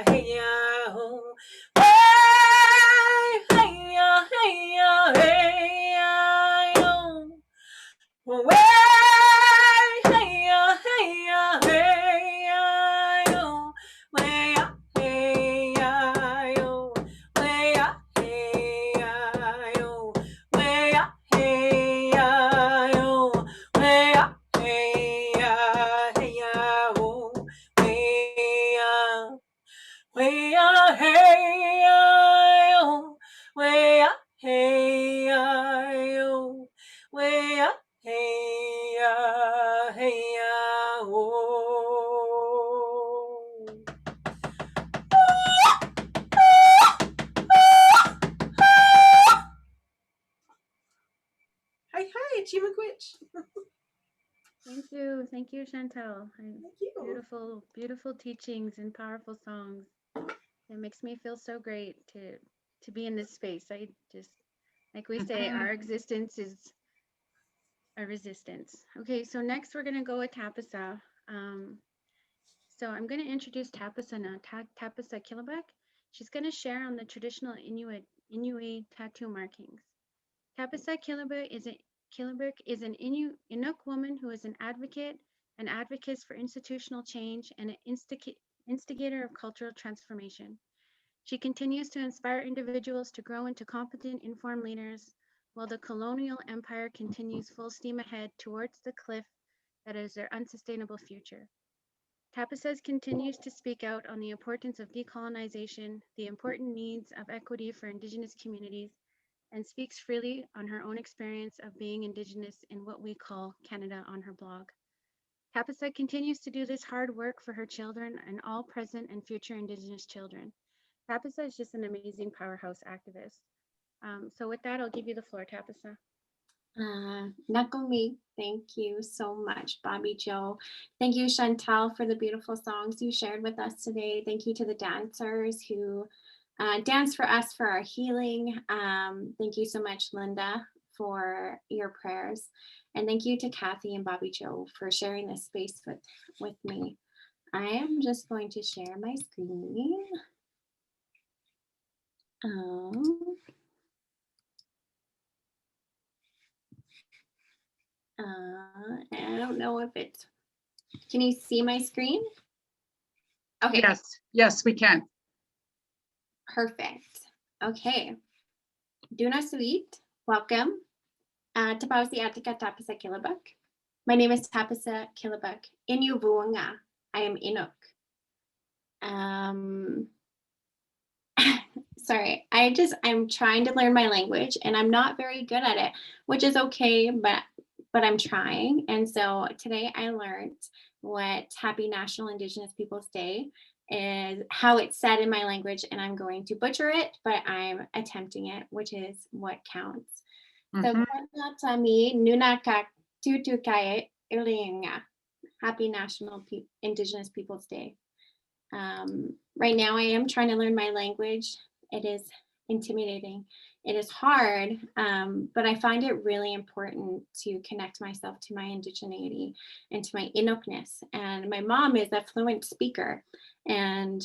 hey ya, oh. Way, hey ya, hey ya, hey ya, oh. Way, hey ya, hey ya, hey ya, oh. Way up, hey ya, oh. Way up, hey ya, oh. Way up, hey ya, oh. Way up, hey ya, hey ya, oh. Way up, way up, hey ya, oh. Way up, hey ya, oh. Way up, hey ya, hey ya, oh. Hi, hi, Chimaquitch. Thank you, Chantal. Thank you. Beautiful, beautiful teachings and powerful songs. It makes me feel so great to be in this space. I just, like we say, our existence is a resistance. Okay, so next we're gonna go with Tapisa. So I'm gonna introduce Tapisa now. Tapisa Kilabuk. She's gonna share on the traditional Inuit tattoo markings. Tapisa Kilabuk is an Inuk woman who is an advocate for institutional change and an instigator of cultural transformation. She continues to inspire individuals to grow into competent, informed leaders, while the colonial empire continues full steam ahead towards the cliff that is their unsustainable future. Tapisa continues to speak out on the importance of decolonization, the important needs of equity for Indigenous communities, and speaks freely on her own experience of being Indigenous in what we call Canada on her blog. Tapisa continues to do this hard work for her children and all present and future Indigenous children. Tapisa is just an amazing powerhouse activist. So with that, I'll give you the floor, Tapisa. Nakomi, thank you so much, Bobby Joe. Thank you, Chantal, for the beautiful songs you shared with us today. Thank you to the dancers who danced for us for our healing. Thank you so much, Linda, for your prayers. And thank you to Kathy and Bobby Joe for sharing this space with me. I am just going to share my screen. I don't know if it's, can you see my screen? Okay. Yes, we can. Perfect. Okay. Duna Suite, welcome. Tapausi Atika Tapisa Kilabuk. My name is Tapisa Kilabuk. Inu Vuanga. I am Inuk. Sorry, I'm trying to learn my language and I'm not very good at it, which is okay, but I'm trying. And so today I learned what Happy National Indigenous Peoples Day is, how it's said in my language, and I'm going to butcher it, but I'm attempting it, which is what counts. So Happy National Indigenous Peoples Day. Right now I am trying to learn my language. It is intimidating. It is hard, but I find it really important to connect myself to my indigeneity and to my Inukness. And my mom is a fluent speaker, and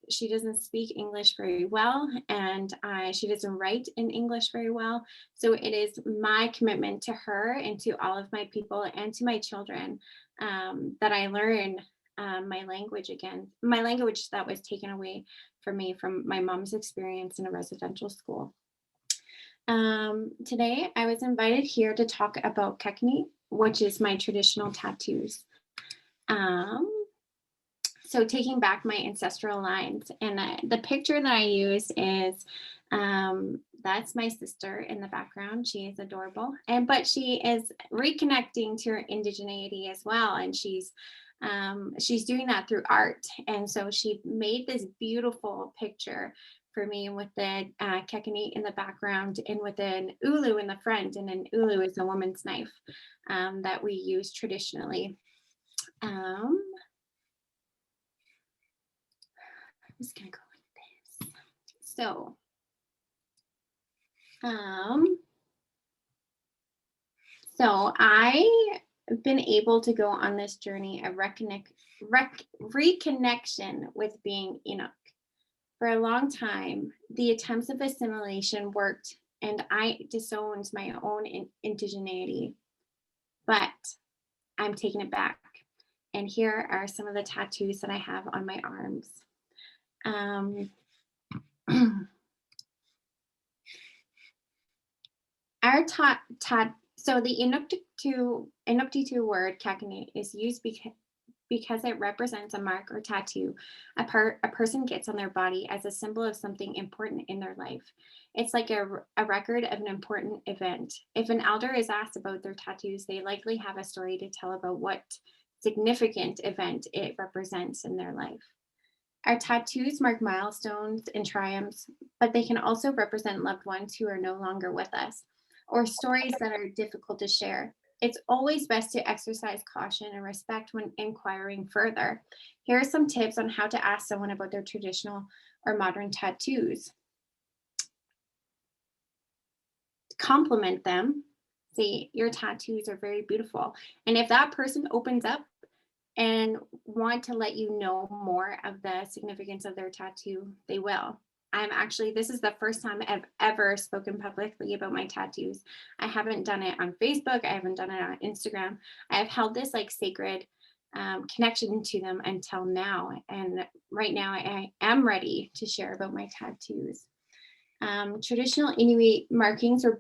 she doesn't speak English very well, and she doesn't write in English very well. So it is my commitment to her and to all of my people and to my children that I learn my language again, my language that was taken away from me from my mom's experience in a residential school. Today, I was invited here to talk about Qikiqtaaluk, which is my traditional tattoos. So taking back my ancestral lines, and the picture that I use is, that's my sister in the background. She is adorable, but she is reconnecting to her indigeneity as well, and she's doing that through art. And so she made this beautiful picture for me with the Qikiqtaaluk in the background and with an ulu in the front. And an ulu is a woman's knife that we use traditionally. I'm just gonna go like this. So, so I've been able to go on this journey of reconnection with being Inuk. For a long time, the attempts of assimilation worked, and I disowned my own indigeneity. But I'm taking it back. And here are some of the tattoos that I have on my arms. So the Inuktitut word kakane is used because it represents a mark or tattoo a person gets on their body as a symbol of something important in their life. It's like a record of an important event. If an elder is asked about their tattoos, they likely have a story to tell about what significant event it represents in their life. Our tattoos mark milestones and triumphs, but they can also represent loved ones who are no longer with us, or stories that are difficult to share. It's always best to exercise caution and respect when inquiring further. Here are some tips on how to ask someone about their traditional or modern tattoos. Compliment them. Say, your tattoos are very beautiful. And if that person opens up and want to let you know more of the significance of their tattoo, they will. This is the first time I've ever spoken publicly about my tattoos. I haven't done it on Facebook. I haven't done it on Instagram. I have held this like sacred connection to them until now. And right now I am ready to share about my tattoos. Traditional Inuit markings were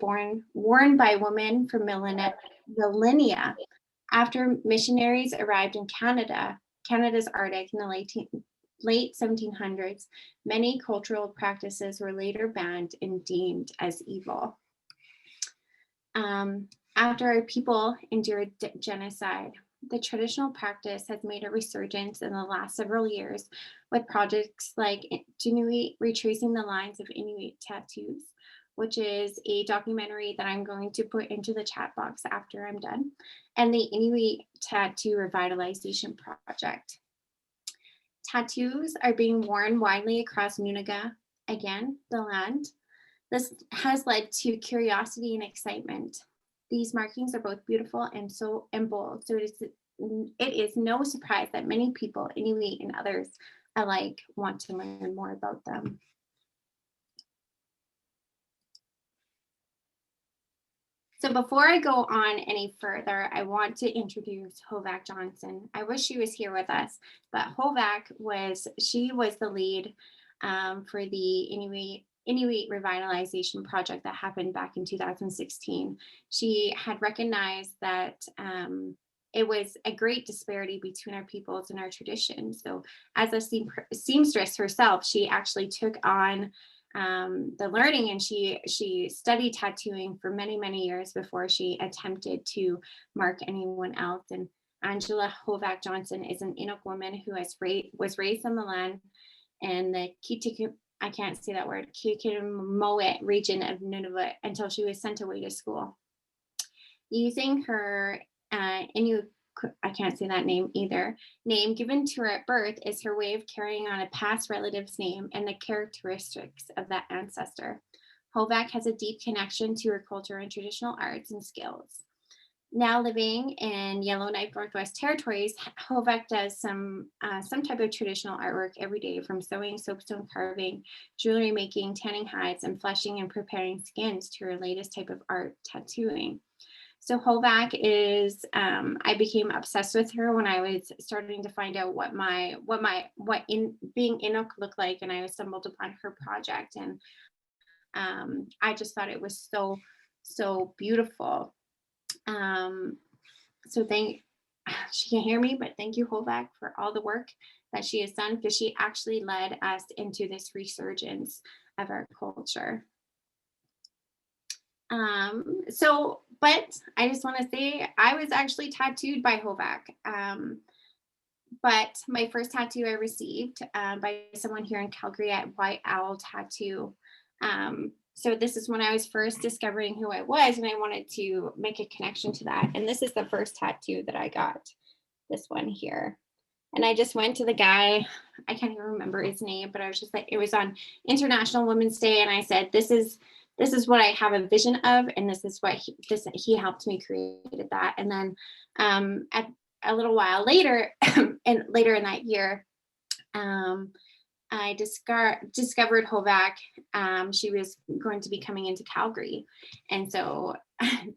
worn by women for millennia. After missionaries arrived in Canada's Arctic in the late 1700s, many cultural practices were later banned and deemed as evil. After our people endured genocide, the traditional practice has made a resurgence in the last several years with projects like Inuit Retracing the Lines of Inuit Tattoos, which is a documentary that I'm going to put into the chat box after I'm done, and the Inuit Tattoo Revitalization Project. Tattoos are being worn widely across Nunavut, again, the land. This has led to curiosity and excitement. These markings are both beautiful and bold, so it is no surprise that many people, Inuit and others alike, want to learn more about them. So before I go on any further, I want to introduce Flora Johnson. I wish she was here with us, but Flora was the lead for the Inuit Revitalization Project that happened back in 2016. She had recognized that it was a great disparity between our peoples and our traditions. So as a seamstress herself, she actually took on the learning, and she studied tattooing for many years before she attempted to mark anyone else. And Angela Flora Johnson is an Inuk woman who was raised on the land in the Qikiqtaaluk Region of Nunavut until she was sent away to school. Using her Inuk, I can't say that name either, name given to her at birth is her way of carrying on a past relative's name and the characteristics of that ancestor. Flora has a deep connection to her culture and traditional arts and skills. Now living in Yellowknife, Northwest Territories, Flora does some type of traditional artwork every day, from sewing, soapstone carving, jewelry making, tanning hides, and fleshing and preparing skins to her latest type of art, tattooing. So Flora is, I became obsessed with her when I was starting to find out what being Inuk looked like, and I stumbled upon her project, and I just thought it was so beautiful. So she can't hear me, but thank you, Flora, for all the work that she has done, because she actually led us into this resurgence of our culture. But I just want to say I was actually tattooed by Flora. But my first tattoo I received by someone here in Calgary at White Owl Tattoo. So this is when I was first discovering who I was, and I wanted to make a connection to that. And this is the first tattoo that I got, this one here. And I just went to the guy, I can't even remember his name, but I was just like, it was on International Women's Day, and I said, this is what I have a vision of, and this is what he helped me create that. And then a little while later, and later in that year, I discovered Hovak. She was going to be coming into Calgary. And so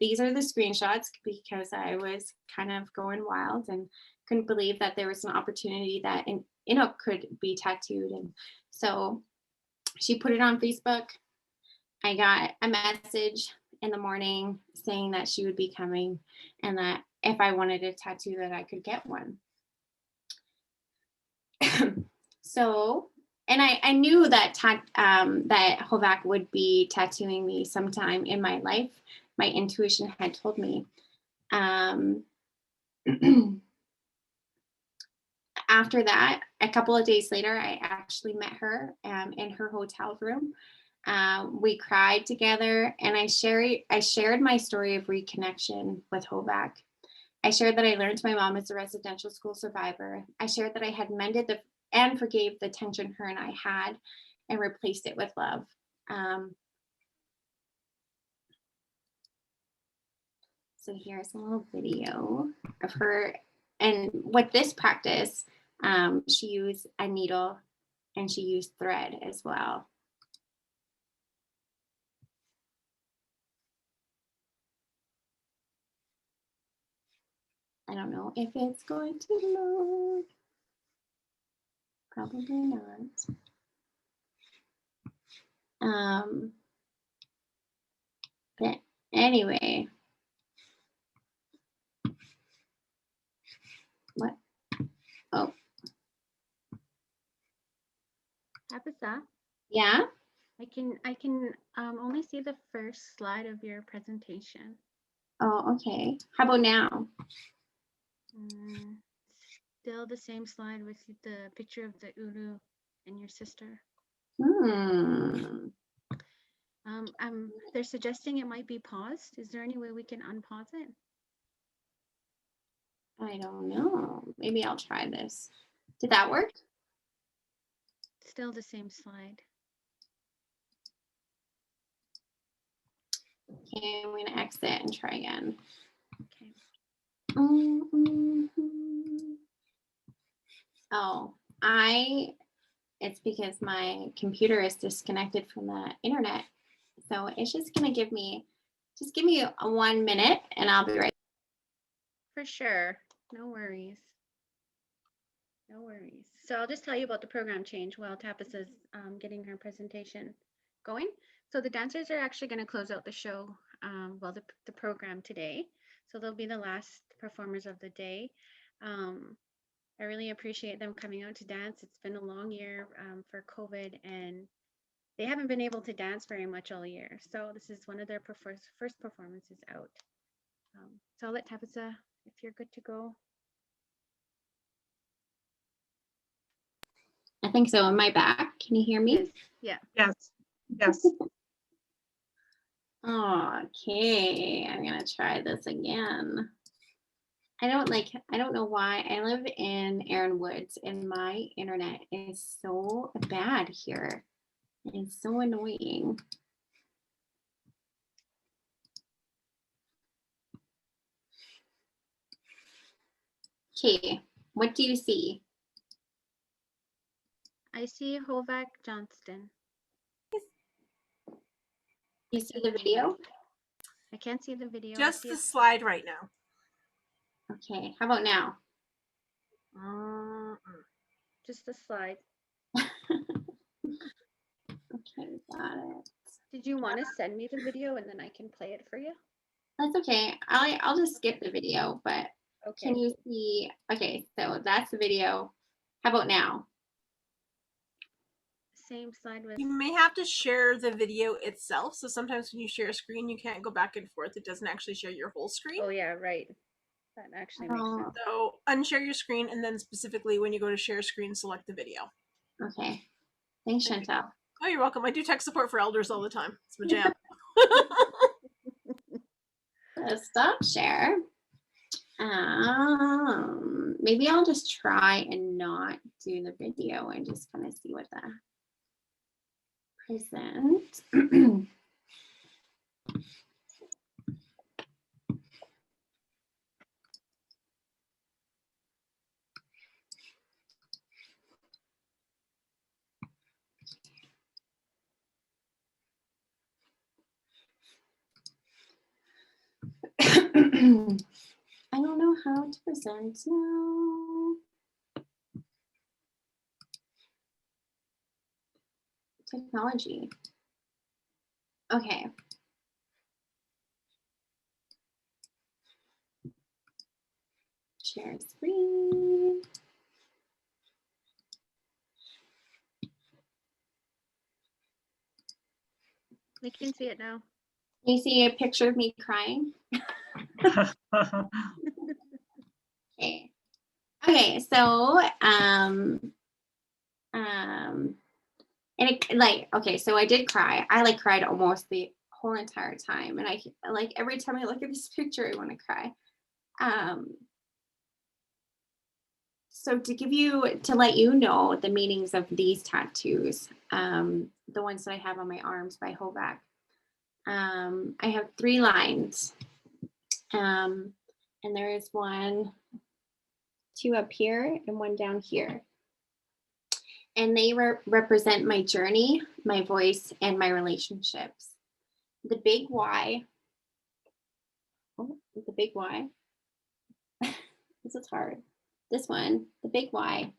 these are the screenshots because I was kind of going wild and couldn't believe that there was an opportunity that an Inuk could be tattooed. And so she put it on Facebook. I got a message in the morning saying that she would be coming and that if I wanted a tattoo that I could get one. So, and I knew that that Hovak would be tattooing me sometime in my life. My intuition had told me. After that, a couple of days later, I actually met her in her hotel room. We cried together, and I shared my story of reconnection with Hovak. I shared that I learned my mom is a residential school survivor. I shared that I had mended and forgave the tension her and I had and replaced it with love. So here's a little video of her. And with this practice, she used a needle and she used thread as well. I don't know if it's going to load. Probably not. But anyway. What? Oh. Tapisa, Yeah? I can only see the first slide of your presentation. Oh, okay. How about now? Still the same slide with the picture of the ulu and your sister. They're suggesting it might be paused. Is there any way we can unpause it? I don't know. Maybe I'll try this. Did that work? Still the same slide. Okay, I'm gonna exit and try again. Okay. Oh, it's because my computer is disconnected from the internet. So it's just gonna give me a 1 minute and I'll be right. For sure. No worries. No worries. So I'll just tell you about the program change while Tapisa's getting her presentation going. So the dancers are actually going to close out the show, the program today. So they'll be the last performers of the day. I really appreciate them coming out to dance. It's been a long year for COVID and they haven't been able to dance very much all year. So this is one of their first performances out. So I'll let Tapisa, if you're good to go. I think so. Am I back? Can you hear me? Yes. Yes, yes. Okay, I'm gonna try this again. I don't know why. I live in Erin Woods and my internet is so bad here. It's so annoying. Okay, what do you see? I see Hovak Johnston. You see the video? I can't see the video. Just the slide right now. Okay, how about now? Just the slide. Okay, got it. Did you want to send me the video and then I can play it for you? That's okay. I'll just skip the video, but Okay. can you see? Okay, so that's the video. How about now? Same slide with. You may have to share the video itself. So sometimes when you share a screen, you can't go back and forth. It doesn't actually share your whole screen. Oh yeah, right. That actually makes sense. So unshare your screen and then specifically when you go to share screen, select the video. Okay. Thanks, Chantal. Oh, you're welcome. I do tech support for elders all the time. It's my jam. Stop share. Maybe I'll just try and not do the video and just kind of see what the present. I don't know how to present now. Technology. Okay. Share screen. We can see it now. You see a picture of me crying? Okay. Okay, so and it, like, okay, so I did cry. I like cried almost the whole entire time, and I like every time I look at this picture I want to cry. So to let you know the meanings of these tattoos, the ones that I have on my arms by Hovac, I have 3 lines, and there is 1, 2 up here and 1 down here, and they represent my journey, my voice, and my relationships. The big Y, the big Y, this is hard. This one, the big Y,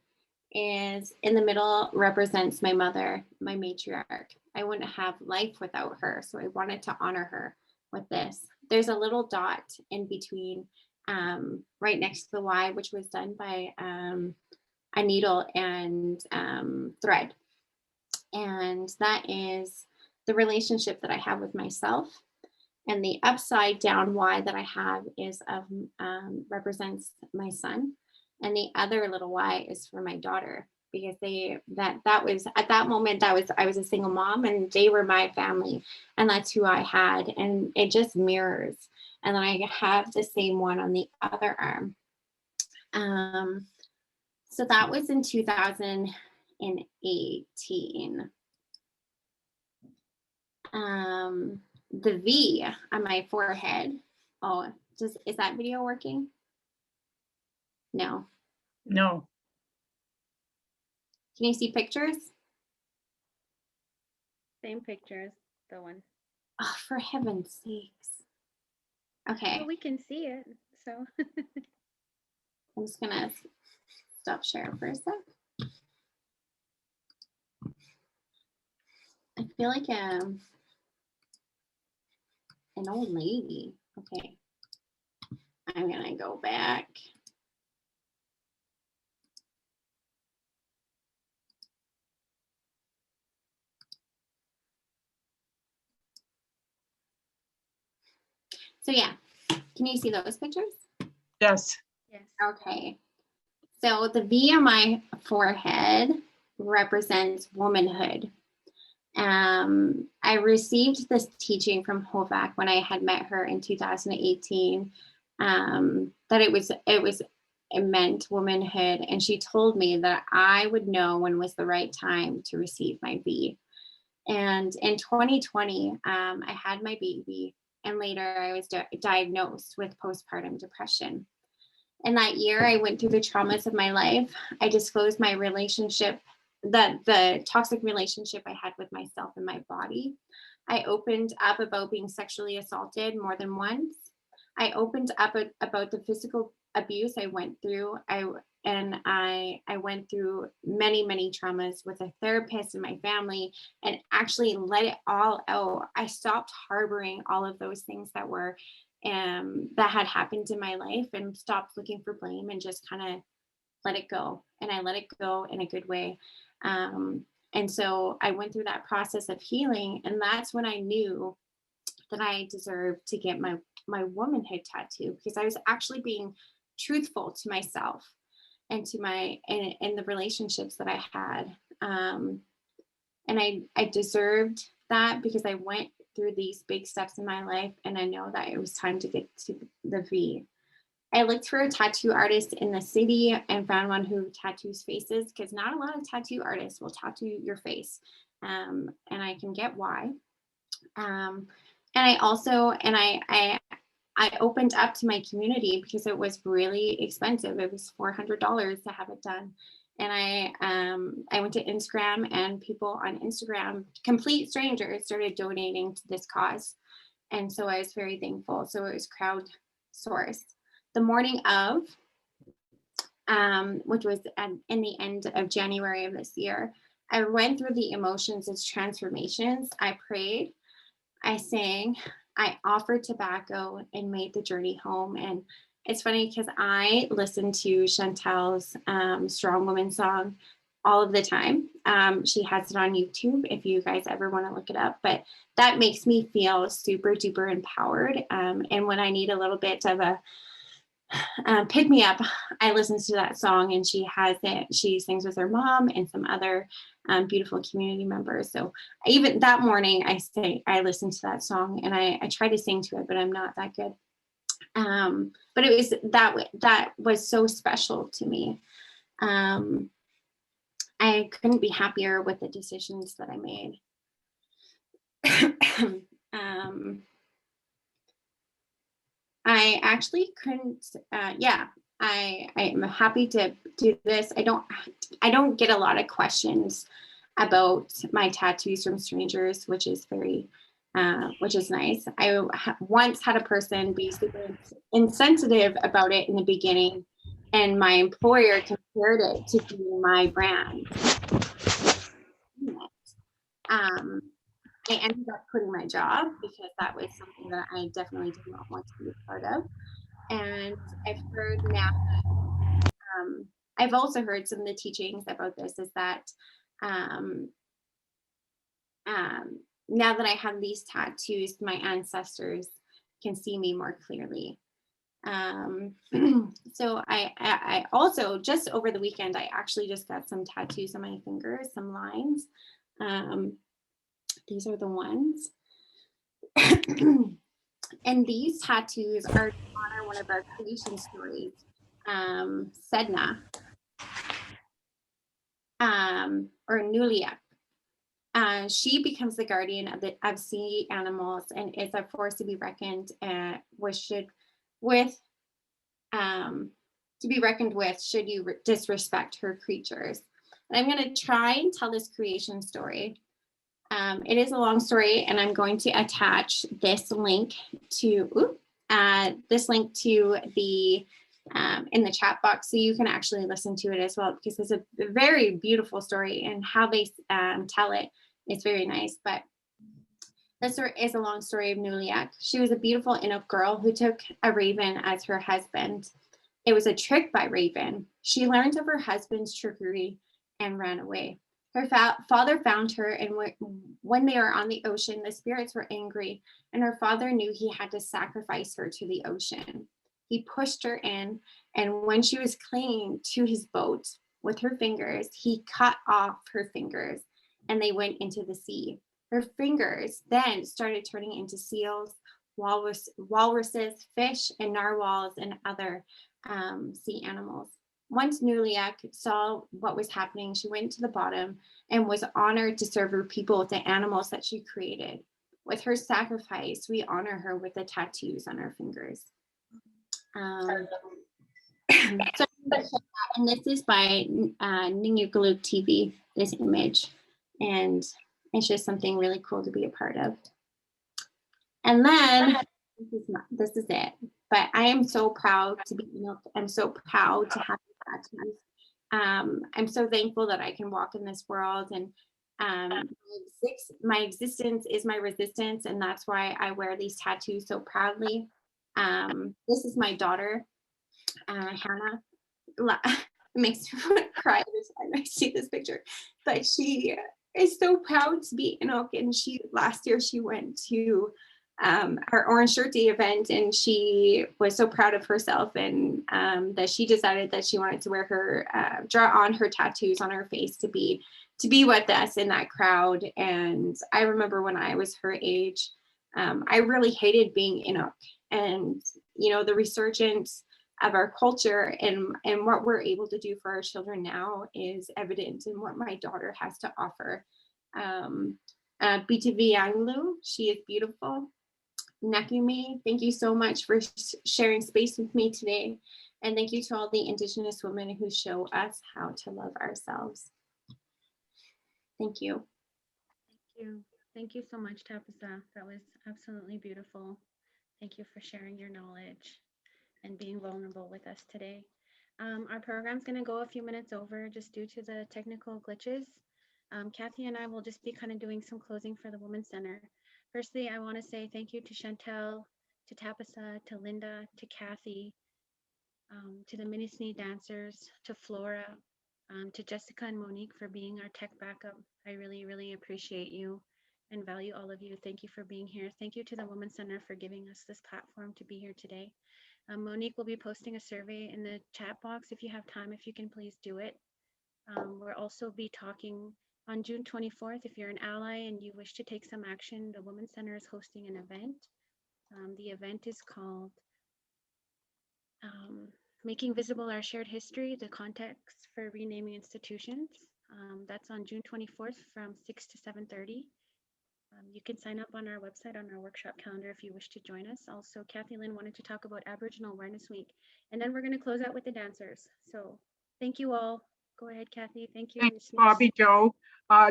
is in the middle, represents my mother, my matriarch. I wouldn't have life without her, so I wanted to honor her with this. There's a little dot in between, right next to the Y, which was done by a needle and thread. And that is the relationship that I have with myself. And the upside down Y that I have is represents my son. And the other little Y is for my daughter, because that was at that moment, I was a single mom, and they were my family, and that's who I had, and it just mirrors. And then I have the same one on the other arm. So that was in 2018. The V on my forehead. Oh, is that video working? No. No. Can you see pictures? Same pictures, the one. Oh, for heaven's sakes. Okay. Well, we can see it, so. I'm just gonna stop sharing for a sec. I feel like an old lady. Okay. I'm gonna go back. So yeah, can you see those pictures? Yes. Yes. Okay. So the V on my forehead represents womanhood. I received this teaching from Hovac when I had met her in 2018, that it meant womanhood. And she told me that I would know when was the right time to receive my V. And in 2020, I had my baby, and later I was diagnosed with postpartum depression. And that year I went through the traumas of my life. I disclosed my relationship, the toxic relationship I had with myself and my body. I opened up about being sexually assaulted more than once. I opened up about the physical abuse I went through. I went through many traumas with a therapist and my family, and actually let it all out. I stopped harboring all of those things that were that had happened in my life, and stopped looking for blame, and just kind of let it go. And I let it go in a good way. And so I went through that process of healing, and that's when I knew that I deserved to get my womanhood tattoo, because I was actually being truthful to myself and to and the relationships that I had. And I deserved that, because I went through these big steps in my life, and I know that it was time to get to the V. I looked for a tattoo artist in the city and found one who tattoos faces, because not a lot of tattoo artists will tattoo your face. And I can get why. And I also, I opened up to my community, because it was really expensive. It was $400 to have it done. And I went to Instagram, and people on Instagram, complete strangers, started donating to this cause. And so I was very thankful. So it was source. The morning of, which was in the end of January of this year, I went through the emotions as transformations. I prayed, I sang, I offered tobacco, and made the journey home. And it's funny because I listen to Chantal's Strong Woman song all of the time. She has it on YouTube if you guys ever want to look it up, but that makes me feel super duper empowered. And when I need a little bit of a pick me up, I listen to that song, and she has it. She sings with her mom and some other beautiful community members. So even that morning, I listened to that song, and I try to sing to it, but I'm not that good. But it was that was so special to me. I couldn't be happier with the decisions that I made. I actually couldn't, I am happy to do this. I don't get a lot of questions about my tattoos from strangers, which is nice. I once had a person be super insensitive about it in the beginning, and my employer compared it to being my brand. I ended up quitting my job because that was something that I definitely did not want to be a part of. And I've heard now, I've also heard some of the teachings about this is that now that I have these tattoos, my ancestors can see me more clearly. So I also, just over the weekend, I actually just got some tattoos on my fingers, some lines. These are the ones. And these tattoos are to honor one of our creation stories, Sedna, or Nuliak. She becomes the guardian of sea animals and is a force to be reckoned with. Should you disrespect her creatures. And I'm going to try and tell this creation story. It is a long story, and I'm going to attach this link to the in the chat box, so you can actually listen to it as well, because it's a very beautiful story, and how they tell it is very nice. But this is a long story of Nuliak. She was a beautiful Inuk girl who took a raven as her husband. It was a trick by Raven. She learned of her husband's trickery and ran away. Her father found her, and when they were on the ocean, the spirits were angry, and her father knew he had to sacrifice her to the ocean. He pushed her in, and when she was clinging to his boat with her fingers, he cut off her fingers, and they went into the sea. Her fingers then started turning into seals, walruses, fish, and narwhals, and other sea animals. Once Nuliak saw what was happening, she went to the bottom and was honored to serve her people with the animals that she created. With her sacrifice, we honor her with the tattoos on her fingers. And this is by Qikiqtaaluk TV, this image. And it's just something really cool to be a part of. And then, this is it. But I am so proud to be Inuk. I'm so proud to have tattoos. I'm so thankful that I can walk in this world, and my existence is my resistance, and that's why I wear these tattoos so proudly. This is my daughter, Hannah. It makes me want to cry every time I see this picture, but she is so proud to be Inuk, and last year she went to our Orange Shirt Day event, and she was so proud of herself, and that she decided that she wanted to wear her draw on her tattoos on her face to be with us in that crowd. And I remember when I was her age, I really hated being Inuk, and the resurgence of our culture and what we're able to do for our children now is evident in what my daughter has to offer. Bitavianglu, she is beautiful. Nakumi, thank you so much for sharing space with me today. And thank you to all the Indigenous women who show us how to love ourselves. Thank you. Thank you. Thank you so much, Tapisa. That was absolutely beautiful. Thank you for sharing your knowledge. and being vulnerable with us today. Our program's going to go a few minutes over just due to the technical glitches. Kathy and I will just be kind of doing some closing for the Women's Center. Firstly, I want to say thank you to Chantal, to Tapisa, to Linda, to Kathy, to the Mini Thni Dancers, to Flora, to Jessica and Monique for being our tech backup. I really, really appreciate you and value all of you. Thank you for being here. Thank you to the Women's Center for giving us this platform to be here today. Monique will be posting a survey in the chat box. If you have time, if you can please do it. We'll also be talking on June 24th. If you're an ally and you wish to take some action, the Women's Center is hosting an event. The event is called Making Visible Our Shared History, the Context for Renaming Institutions. That's on June 24th from 6 to 7:30. You can sign up on our website on our workshop calendar if you wish to join us. Also, Kathy Lynn wanted to talk about Aboriginal Awareness Week, and then we're going to close out with the dancers. So thank you all. Go ahead, Kathy. Thank you. Thanks, Bobby Joe.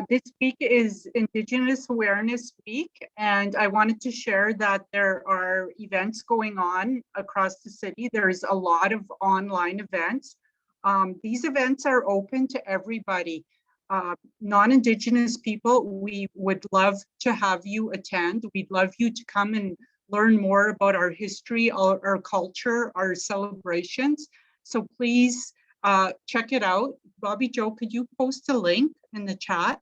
This week is Indigenous Awareness Week, and I wanted to share that there are events going on across the city. There's a lot of online events. These events are open to everybody. Non-Indigenous people, we would love to have you attend. We'd love you to come and learn more about our history, our culture, our celebrations. So please check it out. Bobby Joe, could you post a link in the chat?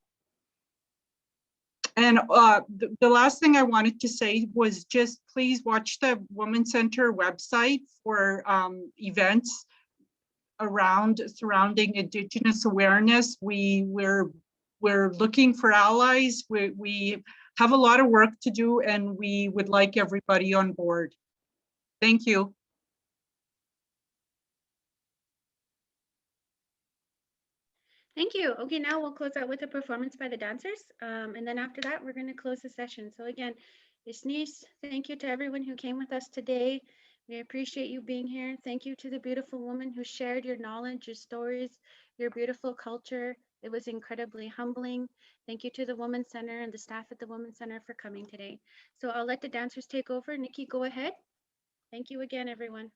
And the last thing I wanted to say was just please watch the Women's Center website for events surrounding Indigenous awareness. We're looking for allies. We have a lot of work to do, and we would like everybody on board. Thank you. Thank you. Okay, now we'll close out with a performance by the dancers. And then after that, we're going to close the session. So again, Isnis, thank you to everyone who came with us today. We appreciate you being here. Thank you to the beautiful woman who shared your knowledge, your stories, your beautiful culture. It was incredibly humbling. Thank you to the Women's Center and the staff at the Women's Center for coming today. So I'll let the dancers take over. Nikki, go ahead. Thank you again, everyone.